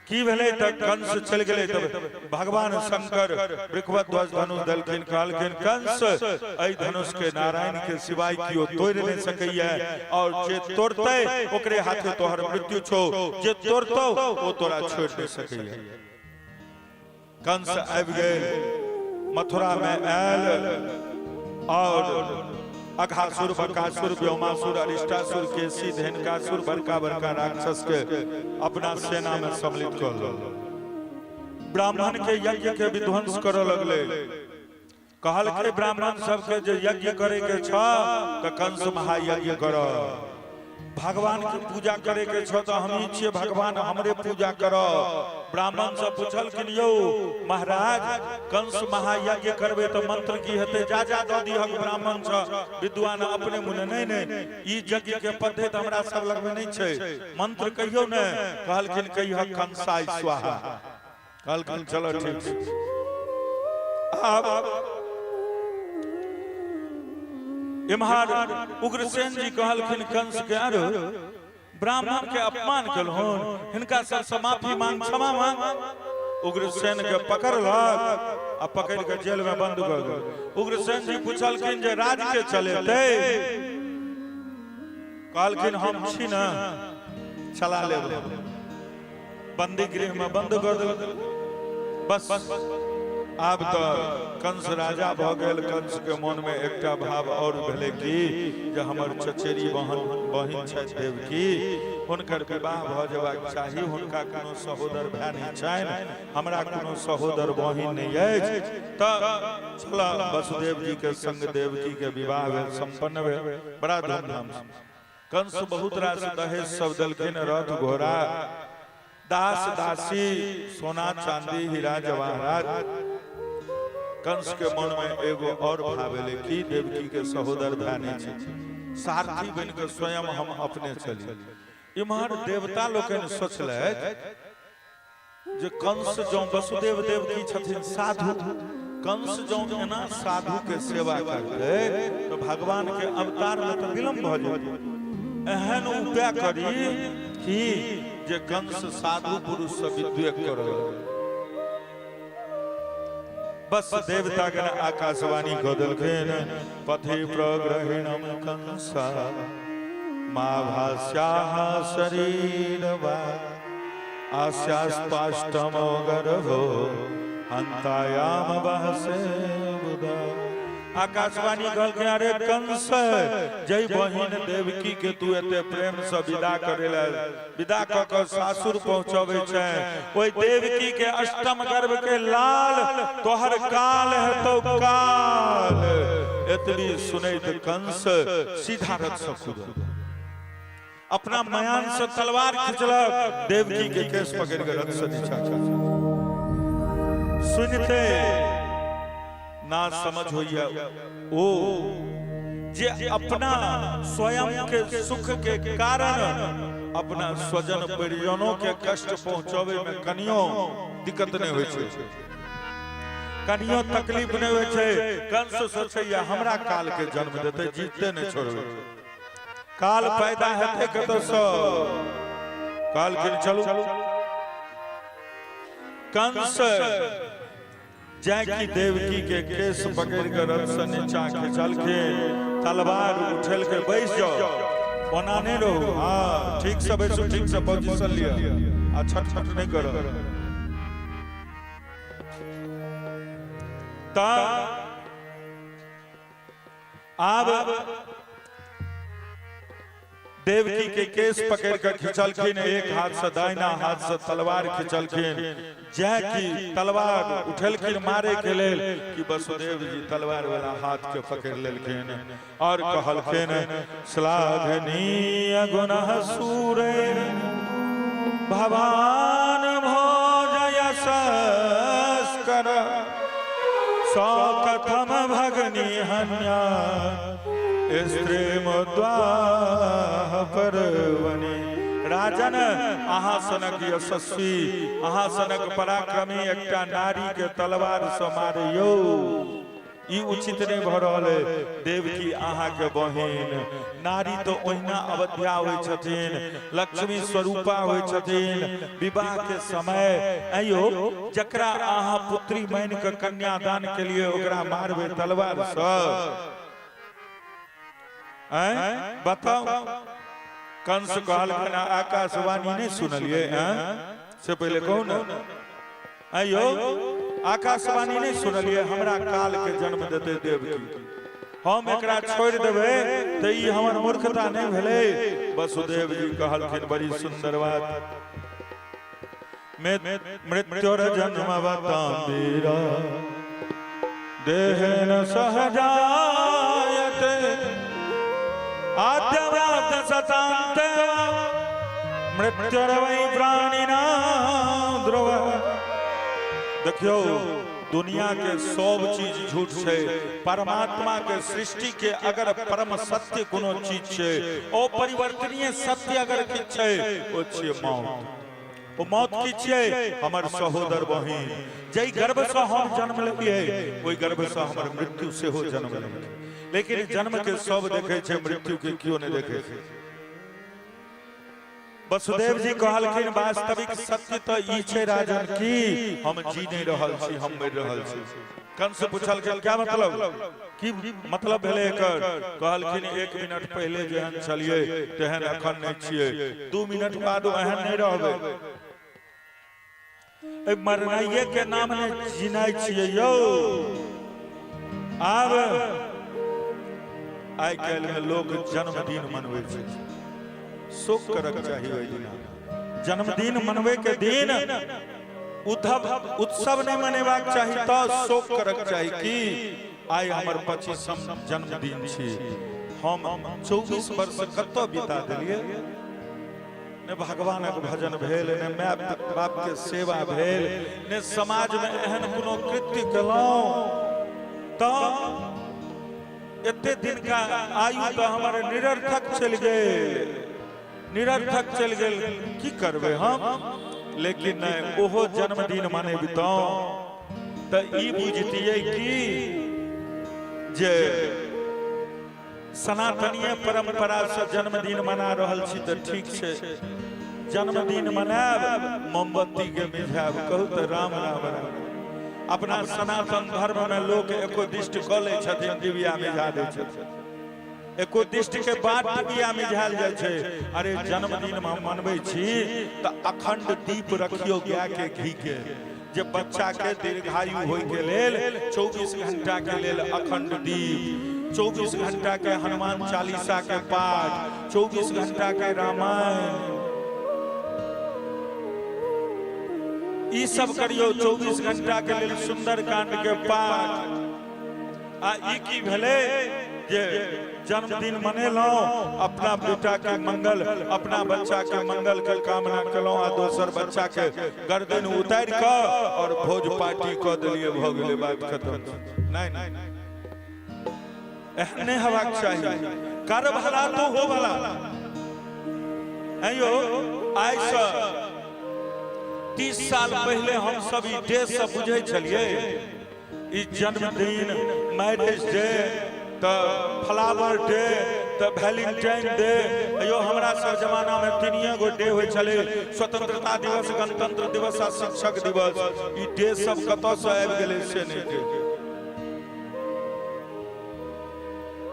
की भेले त कंस चल गेले तब भगवान शंकर वृषभ ध्वज धनुष देलखिन। कहलखिन कंस एहि धनुष के नारायण के सिवाय कियो तोड़ नहीं सकैया, और जे तोड़ते ओकरे हाथे तोहर मृत्यु छो, जे तोड़तो ओ तोरा छोड़ नहीं सकैया। कंस आबि गेल, मथुरा में आयल और अघासुर, बकासुर, व्योमासुर, अरिष्टासुर, केसी, धेनुकासुर बड़का बड़का राक्षस के अपना सेना में सम्मिलित कर लो। ब्राह्मण के यज्ञ के विध्वंस कर लगले। कहल के ब्राह्मण सबके जो यज्ञ करे के छ त कंस महायज्ञ करो। भगवान की पूजा करे के छ तो हम ही छिए भगवान, हमरे पूजा करो। ब्राह्मण सब पूछल कि यो महाराज कंस महायज्ञ करबे तो मंत्र की हेते, जा जा द दिहक ब्राह्मण छ। विद्वान अपने मुने नहीं ई यज्ञ के पद्धति हमरा सब लग में नहीं छै, मंत्र कहियो न। कहलखिन कहियो कंसाय स्वाहा। कहलखिन चलो ठीक छै। अब इम्हार उग्रसेन जी कहलखिन कंस के अरे ब्राह्मण के अपमान कलहोन, हिनका सब माफी मांग, क्षमा मांग। उग्रसेन के पकड़लक आ पकड़ के जेल में बंद कर दिया। उग्रसेन जी पूछलखिन जे राज के चलेते। कहलखिन हम छी न, चला ले। बंदी गृह में बंद कर दिल। बस अब तो कंस राजा भ गेल। कंस के मन में एकटा भाव और भेले कि जे हमर चचेरी बहिन छथि देवकी, हुनकर विवाह भ जेबाक चाही। हुनका कोनो सहोदर भाई नहीं छनि, हमरा कोनो सहोदर बहिन नहीं अछि। त चल वसुदेव जी के संग देवकी के विवाह भेल, संपन्न भेल बड़ा धूमधाम से। कंस बहुत रास दहेज सब देलखिन, रथ घोड़ा, दास दासी, सोना चांदी, हीरा जवाहरात। कंस के मन में एगो और भाव भेले कि देवकी के सहोदर भाई नहीं छै, सारथी बन के स्वयं हम अपने चली। इम्हर देवता लोकन सोचले जे कंस जो वसुदेव देवकी छथिन साधु, कंस जो एना साधु के सेवा करते तो भगवान के अवतार में तो विलंब भ जाए। एहन उपाय करी कि जे कंस साधु पुरुष से विद्वेष करे। बस देवता के आकाशवाणी को दलखिन पथि प्रग्रहिणम कंसा मां भास्याः शरीरवा आस्यास्पाष्टमो गर्भो हंतायाम बहसे बुधा। आकाशवाणी कहल के अरे कंस जय बहिन देवकी के तू एते प्रेम से विदा करेला, विदा क के सासुर पहुंचावे छै। ओई देवकी के अष्टम गर्भ के लाल तोहर काल है तो काल। एतबी सुनैत कंस सीधा रथ से कूदल, अपना मयान से तलवार खींचलक, देवकी के केस पकड़ के रथ से नीचा खींच। सुनते ना समझ होइया ओ जे अपना स्वयं के सुख के कारण अपना स्वजन परिजनों के कष्ट पहुंचावे में कनियो दिक्कत नहीं होय छै, कनियो तकलीफ नहीं होय छै। कंस सोचैया हमरा काल के जन्म देते, जीते नहीं छोड़बे। काल पैदा हेते कतो से काल के चलू। कंस जैकी देवकी के केस पकड़ कर रथ से नीचा खिंचल के तलवार उठल के बैठ जाओ, ओना नहीं रहो। हाँ ठीक से बैठो, ठीक से पोजीशन लिया, आ छटछट नहीं करो। ता अब देवकी के केस पकड़ कर खिंचलखिन, एक हाथ से दाहिना हाथ से तलवार खिंचलखिन। जय की तलवार उठलखिन मारे के लेल कि वसुदेव जी तलवार वाला हाथ के पकड़ लेलखिन और कहलखिन श्लाघनीय गुणः सूरे भवान भोजयशस्कर सौकथम भगनी हन्या स्त्री मुद्वाह परवनी। राजन अहाँ सनक यशस्वी अहाँ सनक पराक्रमी एकटा नारी के तलवार से मारियो ई उचित नहीं भ रहल है। देवकी अहाँ के बहिन नारी तो ओहिना अवध्या होइ छथिन, लक्ष्मी स्वरूपा होइ छथिन। विवाह के समय आयो जकरा अहाँ पुत्री मान के कन्यादान के लिए ओकरा मारबे तलवार से, बताओ। कंस कहल आकाशवाणी नहीं सुनलिए से पहले कहू ना, आयो आकाशवाणी नहीं सुनलिए हमरा काल के जन्म देते देवकी, हम एकरा छोड़ देबे तो ई हमर मूर्खता नहीं भेले। वसुदेव जी कहलखिन बड़ी सुंदर बात, मृत्युर जन्म बतामीरा देहन सहजायते आद्यवाद सतान्ते मृत्युर्वै प्राणिना ध्रुव। देखियो दुनिया के सब चीज झूठ है, परमात्मा के सृष्टि के अगर परम सत्य कोनो चीज है, अपरिवर्तनीय सत्य अगर किछ है ओ छै मौत। ओ मौत की छै हमर सहोदर बहिन जई गर्भ से हम जन्म लेलिए ओई गर्भ से हमर मृत्यु से हो जन्म लेलिए, लेकिन जन्म के सब देखे छे मृत्यु के क्यों नहीं देखे छे। वसुदेव जी कहलखिन वास्तविक सत्य तो ई छे राजन की हम जी नहीं रहल छी, हम मर रहल छी। कंस पूछल के क्या मतलब की मतलब भेले एकर, कहलखिन 1 मिनट पहले जेहन चलिए तेहन अखन नहीं छिए, 2 मिनट बाद एहन नहीं रहबे। ए मरनाइए के नाम ने जिनाई छिए यो। आब आइ काल्हि में लोग जन्मदिन मनबै छै, शोक करक चाहिए ओहि दिन। जन्मदिन मनवे के दिन उत्सव नहीं मनेबाक चाहिए तो शोक करक चाहिए कि आइ हमर 25म जन्मदिन छी, हम 24 वर्ष कतौ बिता देलिए, ने भगवानक भजन भेल, ने माय बाप के सेवा भेल, ने समाज में एहन कोनो कृत्य केलौं, तो एते दिन का आयु तो हमारे निरर्थक चल गेल, निरर्थक चल गेल। की करबे हम, लेकिन ओहो जन्मदिन माने बिताओ तो ई बुझतिए कि जे सनातनीय परंपरा से जन्मदिन मना रहल छी तो ठीक छे। जन्मदिन मनाब मोमबत्ती के मिझाब, कहू तो राम राम राम। अपना सनातन धर्म में लोग एको दिष्ट क ले छथिन, दिव्या मिझा दै छथिन, एको दिष्ट के बाद दिव्या मिझाल जाय छै। अरे जन्मदिन में मनबै छी तो अखंड दीप रखियो गाय के घी के, जे बच्चा के दीर्घायु होय के लेल 24 घंटा के लेल अखंड दीप, 24 घंटा के हनुमान चालीसा के पाठ, 24 घंटा के रामायण, ई सब करियो। 24 घंटा के लेल सुंदर कांड के पाठ। आ ई की भेले जे जन्मदिन मनेलौं, अपना बेटा के मंगल, अपना बच्चा के मंगल के कामना केलौं, आ दोसर बच्चा के गर्दन उतार के और भोज पार्टी क देलिए, भ गेले बात खत्म। नहीं नहीं एहने हेबाक चाहिए, कर भला तो हो भला। आइयो आइ से 30 साल पहले हम सब ई डे से बुझे छलिए, ई जन्मदिन, मैरिज डे, तो फ्लावर डे, तो वैलेंटाइन डे। अयो हमरा सब जमाना में 3 गो डे होय छले, स्वतंत्रता दिवस, गणतंत्र दिवस आ शिक्षक दिवस। ई डे सब कतौ से आबि गेले से नहीं डे।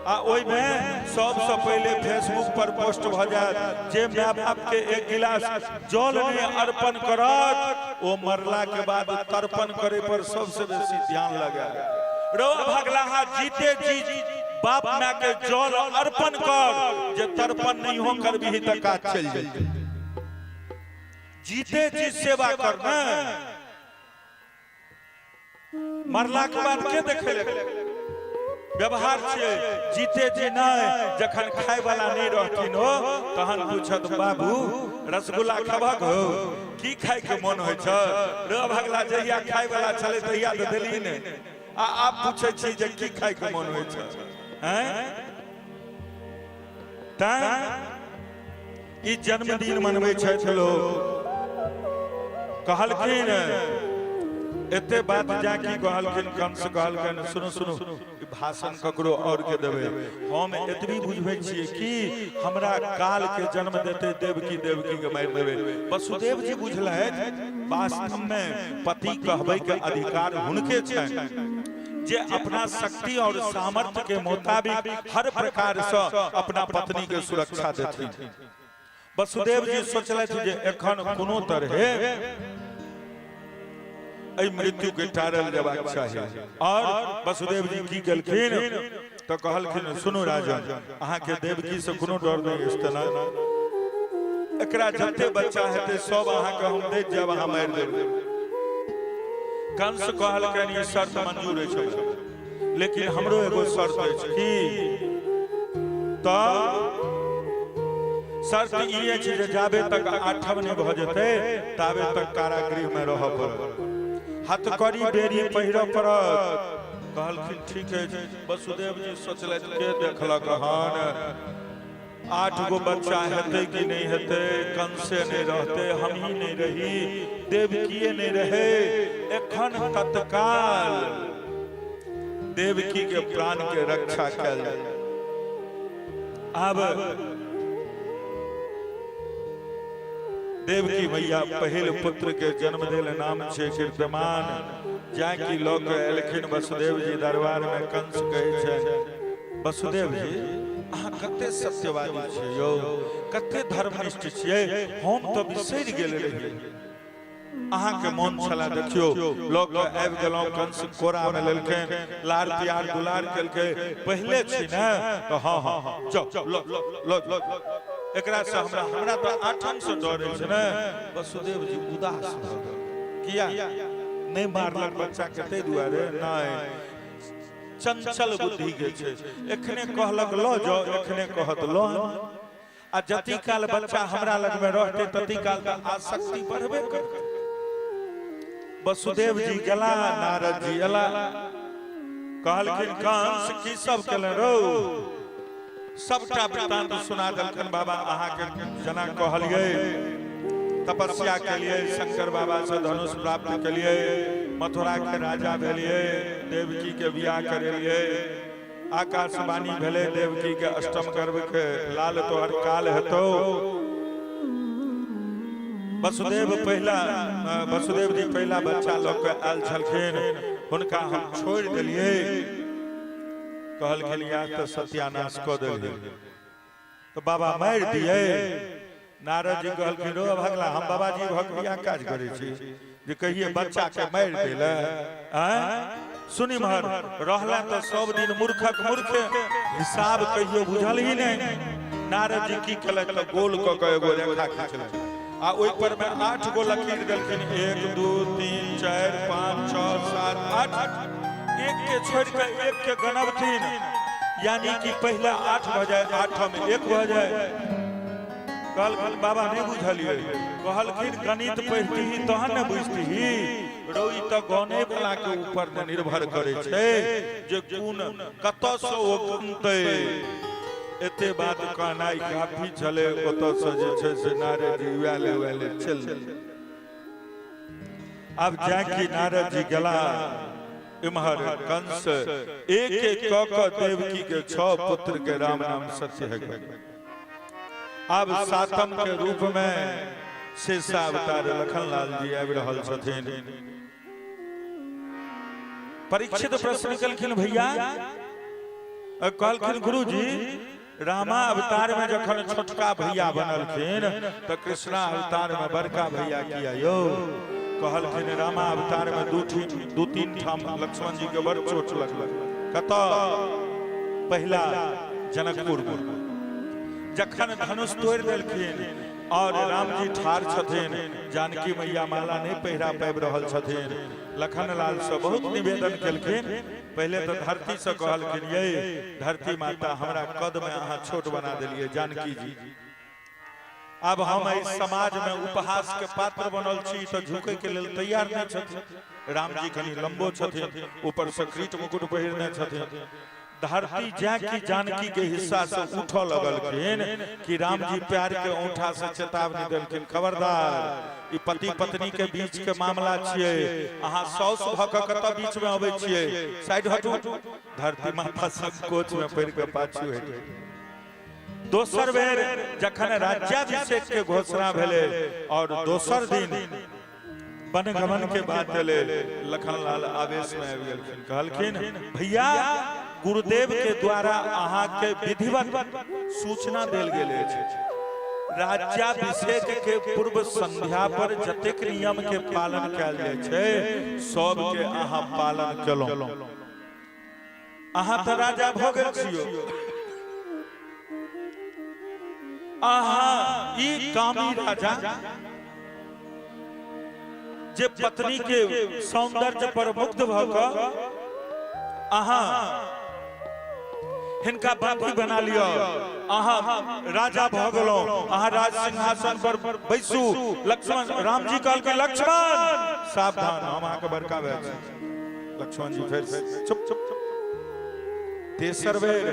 आ ओइ में सबसे पहले फेसबुक पर पोस्ट भ जात जे माय बाप के 1 गिलास जल ने अर्पण करत, ओ मरला के बाद तर्पण करे पर सबसे बेसी ध्यान लगा। रो भगलाहा जीते जी बाप माय के जल अर्पण कर, जे तर्पण नहीं हो करबी त काज चल जाई। जीते जी सेवा करना, मरला के बाद के देखे लगे। व्यवहार छे जीते जी नहीं जखन खाय वाला नहीं रहथिन हो तहन पूछत बाबू रसगुल्ला खबक हो की खाय के मन होय छ रे भगला जहिया खाय वाला छले तहिया त देली ने आ आप पूछै छी जे की खाय के मन होय छ हैं ता ई जन्मदिन मनबै छथि लोग कहलखिन एते बात जाकी कहलखिन कंस कहलखिन सुनो सुनो भाषण ककरो और के देबे हम एतबी बुझबै छियै कि हमरा काल के जन्म देते देवकी के मारि देबे वसुदेव जी बुझलथि वास्तव में पति कहबै के अधिकार हुनके छनि जे अपना शक्ति और सामर्थ्य के मुताबिक हर प्रकार से अपना पत्नी के सुरक्षा देथिन। वसुदेव जी सोचलथि जे एखन कोनो तरहे मृत्यु के टारल जबाक चाहिए और वसुदेव जी की केलखिन तो कहलखिन सुनो राजन अहाँ के देवकी से कोनो डर नहीं स्तना एकरा जते बच्चा हेते सब अहाँ के हम दे जब अहाँ मार देब। कंस कहलखिन ये शर्त मंजूर है लेकिन हमरो एगो शर्त है कि तो शर्त ई है जे जाबे तक 8 नहीं भ जेते ताबे तक कारागृह में रह पड़त हथकड़ी बेरी पहिर पड़त। कहलखिन ठीक है वसुदेव जी सोचलथि के देखलक हन 8 गो बच्चा हेते कि नहीं हेते कंसे नहीं रहते हम ही नहीं रही देवकीए नहीं रहे एखन तत्काल देवकी के प्राण के रक्षा कल। अब देवकी मैया पहिल पुत्र के जन्म देल नाम छे कीर्तमान जाकी लोक एलखिन वसुदेव जी दरबार में कंस कहे छै वसुदेव जी अहाँ कते सत्यवादी छियै यो कते धर्मनिष्ठ छियै हम तो बिसरि गेल रही अहाँ के मन छला देखियो लोक आबि गेलौ कंस कोरा में लेलखिन लाल प्यार दुलार केलकै पहले छी ना तो हां हां चल लो एकरा से हमरा तो 8 से डरे छै ना। वसुदेव जी उदास भ गेल किया नहीं मारलक बच्चा कते दुआरे नहीं चंचल बुद्धि के छै एखने कहलक लो जाओ एखने कहत लो आ जति काल बच्चा हमरा लग में रहते तति काल का आसक्ति बढ़बे करत। वसुदेव जी गेला नारद जी एला कहलखिन कंस की सब केले रो सबटा वृतांत सुना देलखिन बाबा अहाँ के जना कहलिए तपस्या के लिए शंकर बाबा से धनुष प्राप्त के लिए मथुरा के राजा भेलिए देवकी के बियाह करेलिए आकाशवाणी भेले देवकी के अष्टम गर्भ के लाल तोहर काल हेतौ। वसुदेव जी पहला बच्चा लोग आयल छलखिन हुनका हम छोड़ देलिए कहलखिन या तो सत्यानाश क देलिए तो बाबा मार दिए। नारद जी कहलखिन रो भगला हम बाबा जी भगविया काज करे छी जे कहिए बच्चा के मार देले सुनी महर रहला तो सब दिन मूर्खक मूर्ख हिसाब कहियो बुझल ही नहीं। नारद जी की केलक तो गोल क के एगो रेखा खींचलक आ ओइ पर में 8 गो लकीर देलखिन 1 2 3 4 5 6 7 8 एक के छोड़ के एक के गणवथिन यानी कि पहले 8 हो जाए 8 में 1 हो जाए। कहलखिन बाबा नहीं बुझलिए कहलखिन गणित पढ़ती ही तहन न बुझती ही रोई तो गने वाला के ऊपर न निर्भर करे छे जे कोन कत से ओ गुनते एते बात कहनाई काफी चले ओत से जे छे से नारद जी वाले चल। अब जाकी नारद जी गेला इमहर कंस एक क देवकी के 6 पुत्र के राम नाम सत्य है। अब 7म के रूप में शेषावतार लखनलाल जी आबि रहल छथिन। परीक्षित प्रश्न कलखिन भैया कहलखिन गुरुजी रामा अवतार में जखन छोटका भैया बनलखिन तो कृष्णा अवतार में बड़का भैया किया यो। कहलखिन रामा अवतार में 2-3 ठाम लक्ष्मण जी के बड़ चोट लगल कत पहला जनकपुर में जखन धनुष तोड़ देलखिन और राम जी ठार छथिन जानकी मैया माला नहीं पहिरा पाबि रहल छथिन लखनलाल से बहुत निवेदन केलखिन। पहले तो धरती से कहलखिन, ये धरती माता हमरा कद में अहाँ छोट बना दिलिए जानकी जी, अब हम इस समाज में उपहास के पात्र बनल छी तो झुके के लेल तैयार नहीं छथिन। राम जी कनी लंबो छथिन, ऊपर से क्रीट मुकुट पहिरने छथिन। धरती जैकी जानकी के हिस्सा से उठ लगलखिन कि राम जी प्यार के औंठा से चेतावनी देलखिन, खबरदार, ई पति पत्नी के बीच के मामला छिए, अहाँ सौस भ क कत बीच में अबै छिए, साइड हटू। धरती माता संकोच में पड़ के पाछू हटि गेल। दोसर बेर जखन राज्याभिषेक के घोषणा भेले और दोसर दिन वनगमन के बात भेले, लखनलाल आवेश में आबि गेलखिन, कहलखिन भैया गुरुदेव के द्वारा अहाँ के विधिवत सूचना देल गेल अछि, राज्याभिषेक के पूर्व संध्या पर जतेक नियम के पालन कयल जाय छै सब के अहाँ पालन केलहुं। अहाँ तऽ राजा भऽ गेल छियो, अहाँ ई कामी राजा जे पत्नी के सौंदर्य पर मुग्ध भऽ कऽ अहाँ हिनका बंदी बना लियो, अहाँ राजा भऽ गेलहुं, अहाँ राज सिंहासन पर बैसू। लक्ष्मण, राम जी कहल के लक्ष्मण सावधान, हम अहाँ के बड़का भाई छी। लक्ष्मण जी फिर चुप चुप। तेसर बेर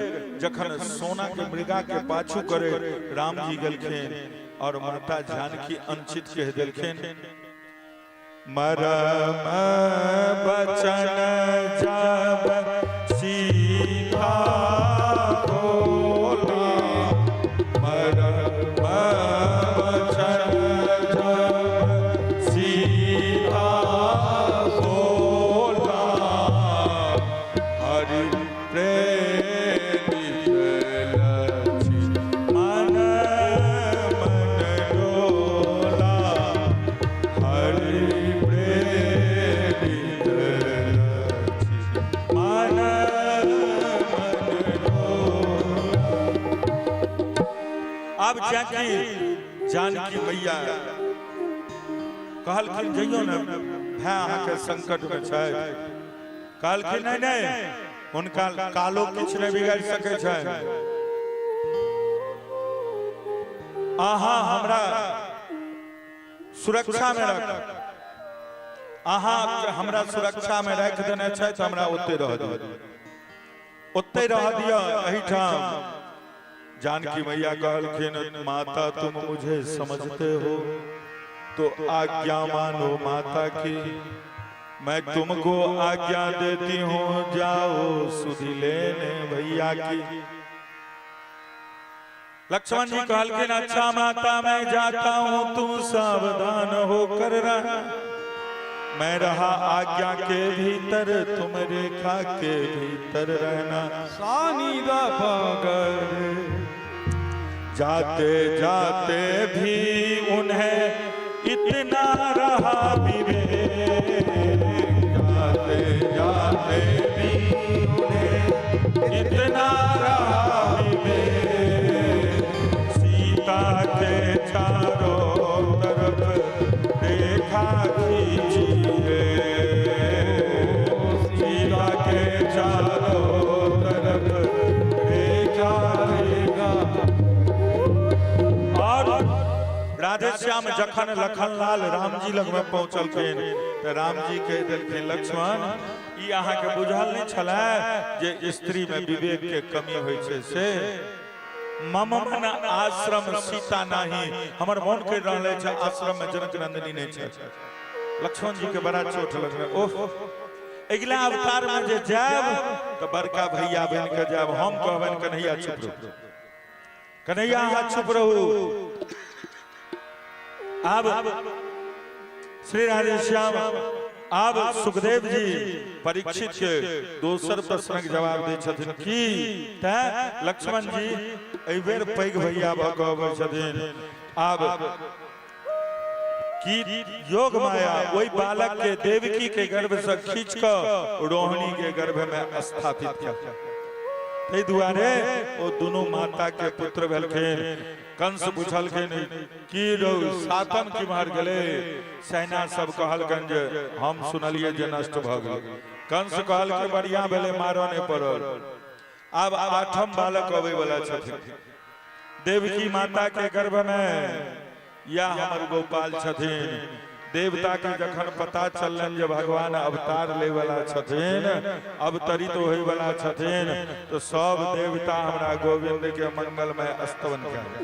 जखन सोना के मृगा के पाछू करे राम जी गेलखिन और माता जानकी अंचित कह देलखिन, मरम बचन जब सीता बोली, मरम बचन जब सीता बोला, हरि प्रेमी लक्ष्मी मन मन डोला, हरि अब जानकी मैया कहलखिन जइयो ने भाई अहाँ के संकट में छै, कहलखिन नहीं नहीं उनका कालो किछ नहीं बिगाड़ सके छै, अहाँ हमरा सुरक्षा में रख, अहाँ हमरा सुरक्षा में रख देने छै तो हमरा ओते रह दियो, ओते रह दियो एहिठाम। जानकी मैया कहलखिन, माता तुम मुझे समझते हो तो आज्ञा मानो माता की, मैं तुमको आज्ञा देती हूँ, जाओ सुधि लेने भैया की। लक्ष्मण जी कहलखिन, अच्छा माता मैं जाता हूँ, तुम सावधान होकर रहना, मैं रहा आज्ञा के भीतर, तुम रेखा के भीतर रहना। सानी दा पागर जाते जाते भी उन्हें इतना रहा विवेक, जाते जाते भी उन्हें इतना रहा विवेक, सीता के चारों तरफ रेखा खींचिए, सीता के चारों तरफ रेखा राधे श्याम जखन लखनलाल राम जी लग में पहुंचलखिन तो राम जी कह देलखिन, लक्ष्मण ई अहाँ के बुझल नहीं छला जे स्त्री में विवेक के कमी होय छै से, मम मन आश्रम सीता नाही, हमर मन कह रहले छै आश्रम में जनक नंदिनी नहीं छै। लक्ष्मण जी के बड़ा चोट लगले, ओह अगला अवतार में जे जाब तो बड़का भैया बन के जाब, हम कहबन कन्हैया चुप रहो, कन्हैया अहाँ चुप रहो। अब श्री राधे श्याम अब सुखदेव जी परीक्षित के दोसर प्रश्न के जवाब दे छथिन की त लक्ष्मण जी एहि बेर पैघ भैया भ क अबै छथिन, अब की योग माया ओई बालक के देवकी के गर्भ से खींच क रोहिणी के गर्भ में स्थापित किया। तै दुआरे ओ दुनू माता के पुत्र भेलखिन। कंस पूछलखिन की रौ सातम किम्हर गेले? सेना सब कहलकन जे हम सुनलिए जे नष्ट भ गेल। कंस कहलकै बढ़िया भेले मारो नहीं पड़ल। अब आठम बालक अबै वाला छथिन। देवकी माता के गर्भ में या हमर गोपाल छथिन। देवता के जखन पता चलन जे भगवान अवतार ले वाला छथिन, अवतरित होय वाला छथिन, तो सब देवता हमरा गोविंद के मंगलमय स्तवन करें।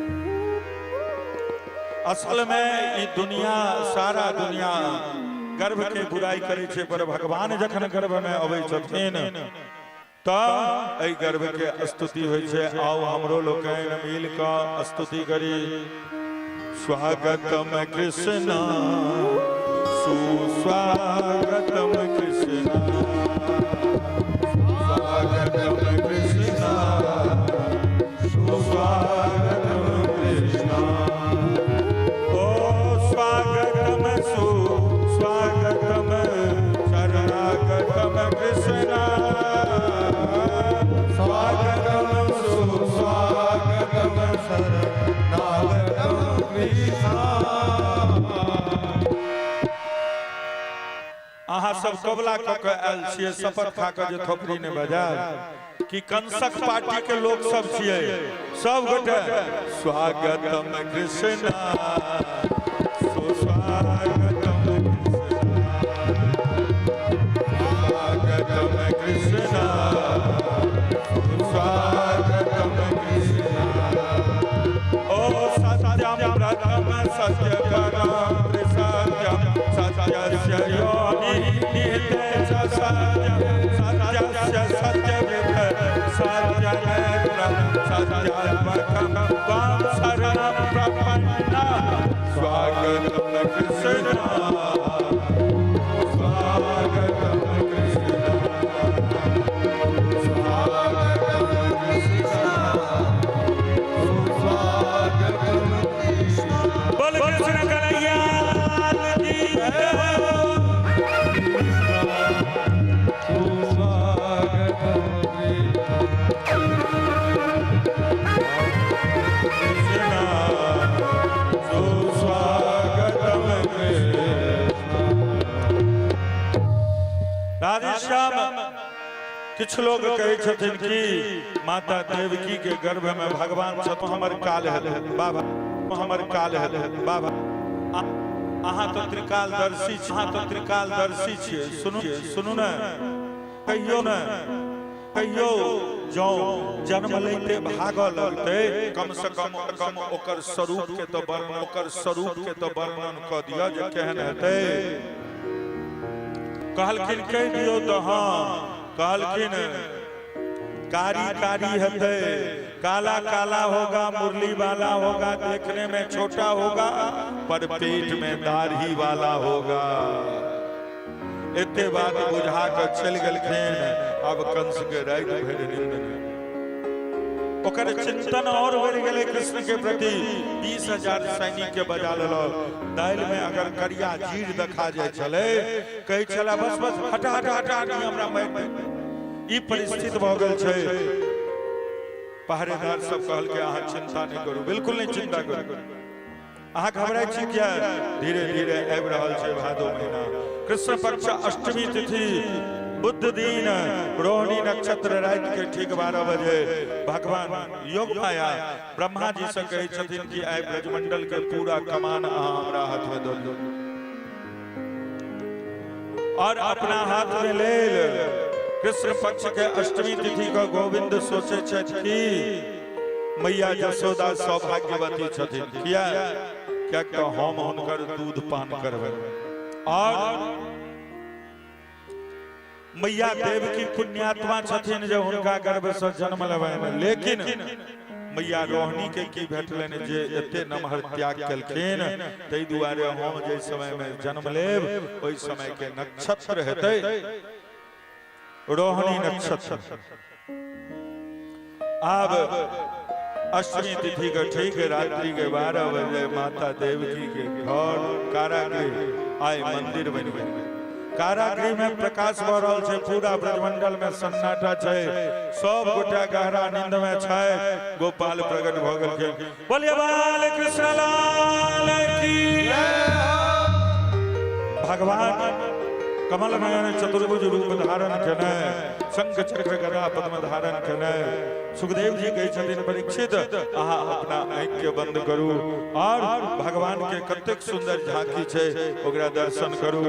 असल में ई दुनिया सारा दुनिया गर्भ के बुराई करे छे, पर भगवान जखन गर्भ में अबै छथिन तो एहि गर्भ के स्तुति होय छे। आओ हमरो लोकनि मिल कऽ स्तुति करी। स्वागतम कृष्ण सुस्वागतम कृष्ण, स्वागतम कृष्ण सुस्वागतम कृष्ण। ओ स्वागतम सुस्वागतम शरणागतम कृष्ण, स्वागतम सुस्वागतम शरणागतम अहाँ सब कबला क के आयल छियै, शपथ खा के जे थोपड़ी ने बजाय कि कंसक पार्टी के लोग सब छियै, सब गोटे स्वागतम कृष्ण सुस्वागतम कृष्ण, स्वागतम कृष्ण। ओ सत्यम प्रथम सत्य परम सत्यम सत्यस्य योनि निहितेश सत्यम सत्यस्य सत्यविद सत्यमेव सत्यात्मकं त्वां शरणं प्रपन्ना। स्वागतम कृष्ण स्वागतम कृष्ण, स्वागतम कृष्ण स्वागतम कृष्ण। बोल कृष्ण कन्हैया लाल की राधेश्याम। किछ लोग कहे छथिन कि माता देवकी के गर्भ में भगवान छथि। हमर काल है बाबा, हमर काल है बाबा। अहाँ तो त्रिकालदर्शी छी, अहाँ तो त्रिकालदर्शी छियै। सुनू न, कहियो न कहियो जो जन्म लेते भागऽ लगते, कम से कम ओकर स्वरूप के तो वर्णन, ओकर स्वरूप के तो वर्णन क दिया जे केहन हेतै। कहलखिन कह दियो तो हाँ, कहलखिन कारी कारी हेतै, काला काला होगा, मुरली वाला होगा, देखने में छोटा होगा पर पेट में दाढ़ी वाला होगा। एते बात बुझा कर चल गेलखिन। अब कंस के रात भर नींद नहीं, ओकर चिंतन और बढ़ गेले कृष्ण के प्रति। 20,000 सैनिक के बजा लेलो। दाल में अगर करिया जीर देखा जाय छले, कहे छला बस बस हटा हटा हटा नहीं हमरा मार। ई परिस्थिति भ गेल छै। पहरेदार सब कहल के अहाँ चिंता नहीं करू, बिल्कुल नहीं चिंता करू। अहाँ घबराई छी क्या? धीरे धीरे आबि रहल छै भादो महीना, कृष्ण पक्ष अष्टमी तिथि, बुध दिन, रोहिणी नक्षत्र, रात के ठीक 12 बजे भगवान योग आया। ब्रह्मा जी से कहे छथिन कि आइ ब्रजमंडल के पूरा कमान अहाँ हमरा हाथ में दो और अपना हाथ में ले। कृष्ण पक्ष के अष्टमी तिथि को गोविंद सोचे छथि कि मैया यशोदा सौभाग्यवती छथिन। क्या तो हम हुनकर दूध पान करबै और मैया देवकी पुण्यात्मा छथिन जे हुनका गर्भ से जन्म लेबनि। लेकिन मैया रोहिणी के की भेटलनि जे एते नमहर त्याग केलखिन। तै दुआरे हम जे समय में जन्म लेब ओइ समय के नक्षत्र हेतै रोहिणी नक्षत्र। अब अष्टमी तिथि के ठीक रात्रि के 12 बजे माता देवकी के घर कारागृह आय मंदिर बन गए। कारागृह में प्रकाश भ रहल छै, पूरा ब्रजमंडल में सन्नाटा छै, सब गोटा गहरा नींद में छै। गोपाल प्रकट भ गेलखिन। बोलिए बाल कृष्ण लाल की भगवान कमल नयन चतुर्भुज रूप धारण केने, शंख चक्र गदा पद्म धारण केने। सुखदेव जी कहे छथिन परीक्षित अहाँ अपना आँख के बंद करू और भगवान के कतेक सुंदर झांकी छै ओकरा दर्शन करू।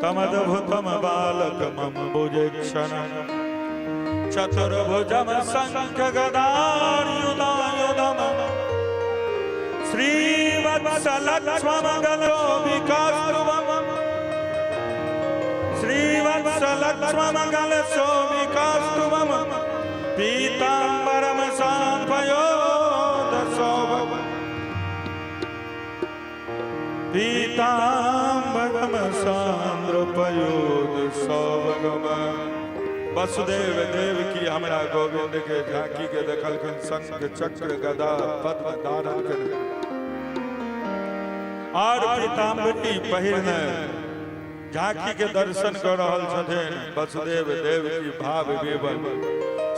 तमद्भुतम बालकमं भुजक्षणं चतुर्भुजम शंख गदायुधायुधम श्रीवत्सलक्ष्ममङ्गलो विकास्तुभम् श्रीवत्सलक्ष्ममङ्गल शोभिकास्तुभम् पीताम्बरम सान्वयोदशोभम् पीताम्बरम सान्द्रपयोदशोभम्। वसुदेव देवकी हमरा गोविंद के झांकी के देखलखिन, शंख चक्र गदा पद्म धारण केने और पीताम्बरी पहिरने झांकी के दर्शन कर रहल छथिन। वसुदेव देवकी भाव विवल,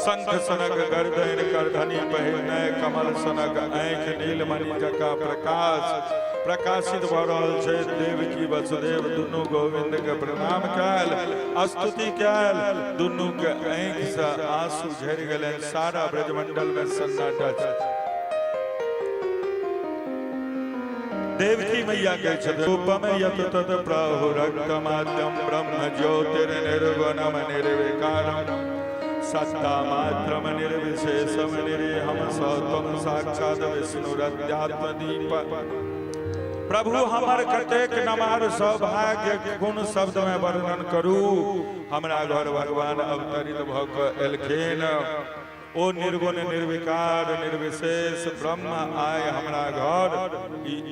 शंख सनक गर्दन करधनी पहिरने, कमल सनक आँख नीलमणि जका प्रकाश प्रकाशित भ रहल छै। देवकी वसुदेव दुनू गोविंद के प्रणाम कयल, स्तुति कयल। दुनू के आँख से आंसू झरि गेलनि। सारा ब्रजमंडल में सन्नाटा छै। देवकी मैया के रूपम यत तत प्राहुरक्तमाद्यम ब्रह्म ज्योतिर्निर्गुणम निर्विकारम सत्ता मात्रम निर्विशेषम निरीहम सत्वम साक्षात् विष्णुरध्यात्मदीप। प्रभु हमर कतेक नमार सौभाग्य गुण शब्द में वर्णन करू। हमरा घर भगवान अवतरित भ क एलखिन। ओ निर्गुण निर्विकार निर्विशेष ब्रह्म आय हमरा घर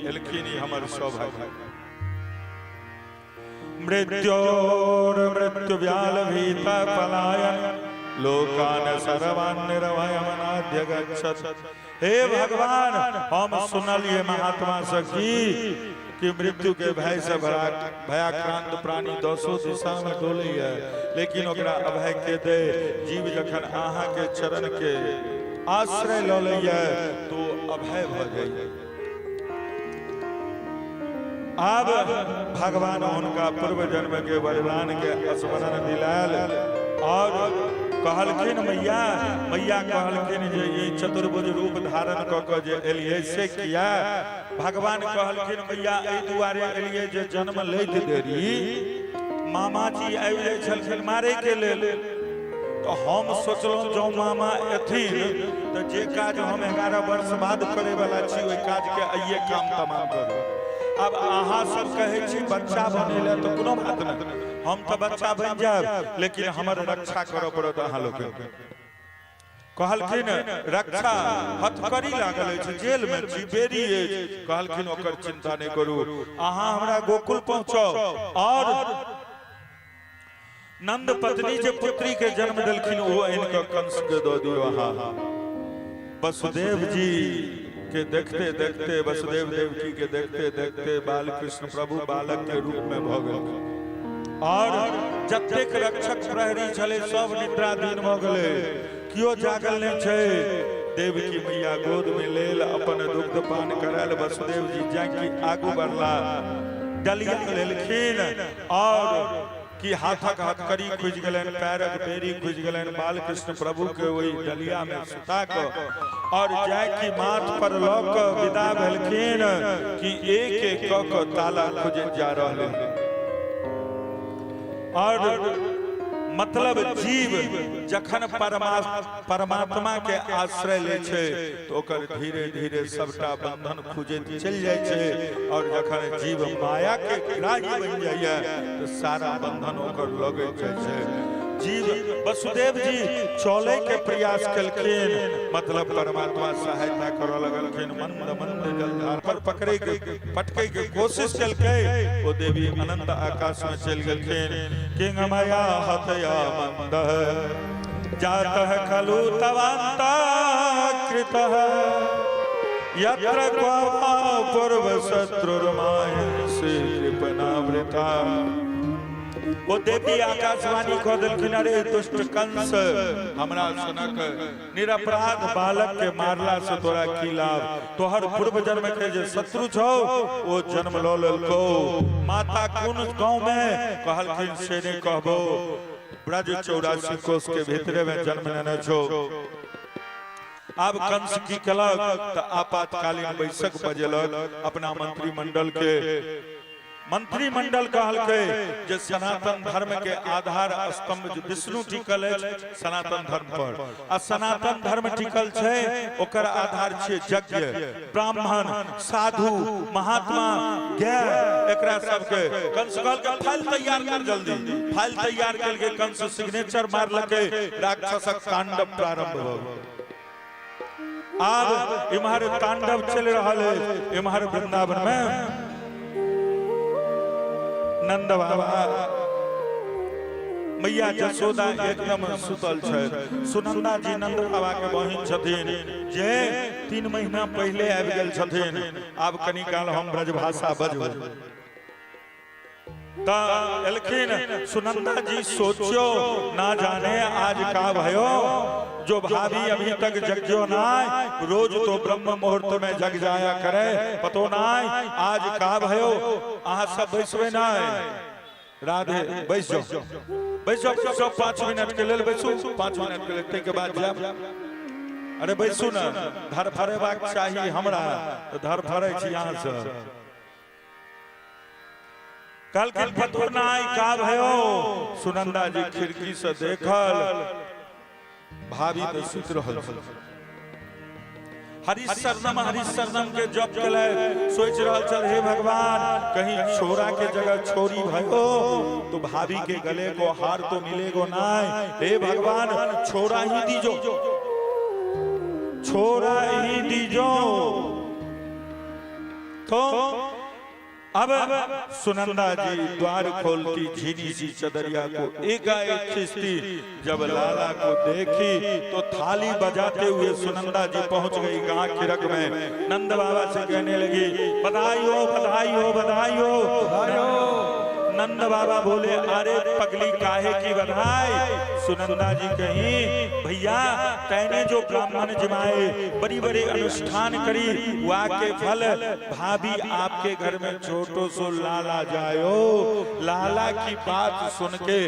एलखिन, हमर सौभाग्य। मृत्योर मृत्यु व्याल भीता पलायन लोकान सर्वान निर्भयमनाद्य गच्छत। हे भगवान हम सुनलिए महात्मा सखी कि मृत्यु के भय से भयाक्रांत प्राणी दसों दिशा में डोलैया, लेकिन ओकरा अभय के दे। जीव जखन अहाँ के चरण के आश्रय ल लैया तो अभय भ जाइए। अब भगवान उनका पूर्व जन्म के वरदान के स्मरण दिलायल और कहलखिन मैया कहलखिन जे ई चतुर्भुज रूप धारण क के जे एलिए से किया। भगवान कहलखिन मैया एहि दुआरे एलिए जे जन्म लैत देरी मामा जी आबि जाइ छलखिन मारे के लेल। तो हम सोचलहुँ जो मामा एथिन तो जे काज हम 11 वर्ष बाद करे वाला छी ओहि काज के आइए काम तमाम करू। अब अहाँ सब कहे छी बच्चा बनेले तो कोनो बात नहीं, हम तो बच्चा बन जाब लेकिन हमर रक्षा करऽ पड़त अहाँ लोग। कहलखिन रक्षा हथकड़ी लागल अछि, जेल में छी, बेरी अछि। कहलखिन ओकर चिंता नहीं करू, अहाँ हमरा गोकुल पहुँचाउ और नंद पत्नी जे पुत्री के जन्म देलखिन ओ आनि कऽ कंस के दऽ दियौ अहाँ। वसुदेव जी के देखते देखते वसुदेव देवकी के देखते देखते बालकृष्ण प्रभु बालक के रूप में भ गेल और जतेक रक्षक प्रहरी छले सब निद्राधीन भ गेले, कियो जागल नहीं छै। देवकी मैया गोद में लेल अपन दुग्ध पान करायल। वसुदेव जी जाकि आगू बढ़ला, डलिया लेलखिन और कि हाथक हथकड़ी खुज गलन, पैरक बेरी खुज गलन। बालकृष्ण प्रभु के वही डलिया में सुता क और जाकि माथ पर ल क विदा भेलखिन कि एक एक क क ताला खुजे जा रहले। और मतलब जीव जखन परमात्मा के आश्रय ले छे तो ओकर धीरे धीरे सबटा बंधन खुजे चल जाय छे। और जखन जीव माया के ग्राही बन जाइए तो सारा बंधन ओकर लगे जाय छे। जीव वसुदेव जी चले के प्रयास कलखिन, मतलब परमात्मा सहायता करऽ लगलखिन। मंद मंद जलधार पर पकड़े के पटके के कोशिश कलकै, वो देवी अनंत आकाश में चल गलखिन। किंग माया हतया मंद जातः खलु तवांता कृतः यत्र क्वा पूर्व शत्रुर्माय से कृपणावृता वो देवी आकाशवाणी कह दिलखिन, अरे दुष्ट कंस, हमरा सनक निरपराध बालक के मारला से तोरा की लाभ? तोहर पूर्व जन्म के जे शत्रु छौ वो जन्म लो ललको। माता कौन गांव में? कहलखिन से ने कहबो, ब्रज 84 कोस के भीतरे में जन्म लेने छो। अब कंस की कलक तो आपातकालीन बैठक बजेलक अपना मंत्रिमंडल कहलके जे सनातन धर्म के आधार स्तंभ विष्णु टिकल है सनातन धर्म पर, आ सनातन धर्म टिकल छे ओकर आधार छे यज्ञ, ब्राह्मण, साधु, महात्मा, ज्ञ, एकरा सबके। कंस कहलके फाइल तैयार कर जल्दी। फाइल तैयार करके कंस सिग्नेचर मारलके, राक्षसक तांडव प्रारंभ भ गेल। अब इम्हर तांडव चल रहा है, इम्हर वृंदावन में नंद बाबा मैया जसोदा एकदम सुतल छै। सुनंदा जी नंद बाबा के बहिन छथिन जे 3 महीना पहले आबि गेल छथिन। आब कनी काल हम ब्रज भाषा बजबै ता एलखिन। सुनंदा जी सोचियो ना जाने आज का भयो, जो भाभी अभी तक जग्यो नाय, रोज तो ब्रह्म मुहूर्त में जग जाया करे, पतो नाय आज का भयो। अहाँ सब बैसबे नाय, राधे बैस जाओ, बैस जाओ 5 मिनट के लेल बैसू, 5 मिनट के लेल के बाद जाब। अरे बैसू ना, धर फरेबाक चाहिए हमरा, धर फरे छी यहाँ से। कल के पतो नाय का भयो। सुनंदा जी खिड़की से देखल, भाभी तो सुत रहल। हरिशरणम के जप केले, सोच रहल छल हे भगवान कहीं छोरा के जगह छोरी भयो तो भाभी के गले को हार तो मिलेगो नाय। हे भगवान छोरा ही दीजो, छोरा ही दीजो। तो अब सुनंदा जी द्वार खोलती झीनी सी चदरिया को एकाएक खींचती। जब लाला को देखी तो थाली बजाते हुए सुनंदा जी पहुंच गई गां खिरक में। नंद बाबा से कहने लगी बधाई हो, बधाई हो, बधाई हो, बधाई हो। नंद बाबा बोले अरे पगली काहे की बधाई? सुनंदा जी कहीं भैया तैने जो ब्राह्मण जमाए, बड़ी बड़ी अनुष्ठान करी, वा के फल भाभी आपके घर में छोटो सो लाला जायो। लाला की बात सुन के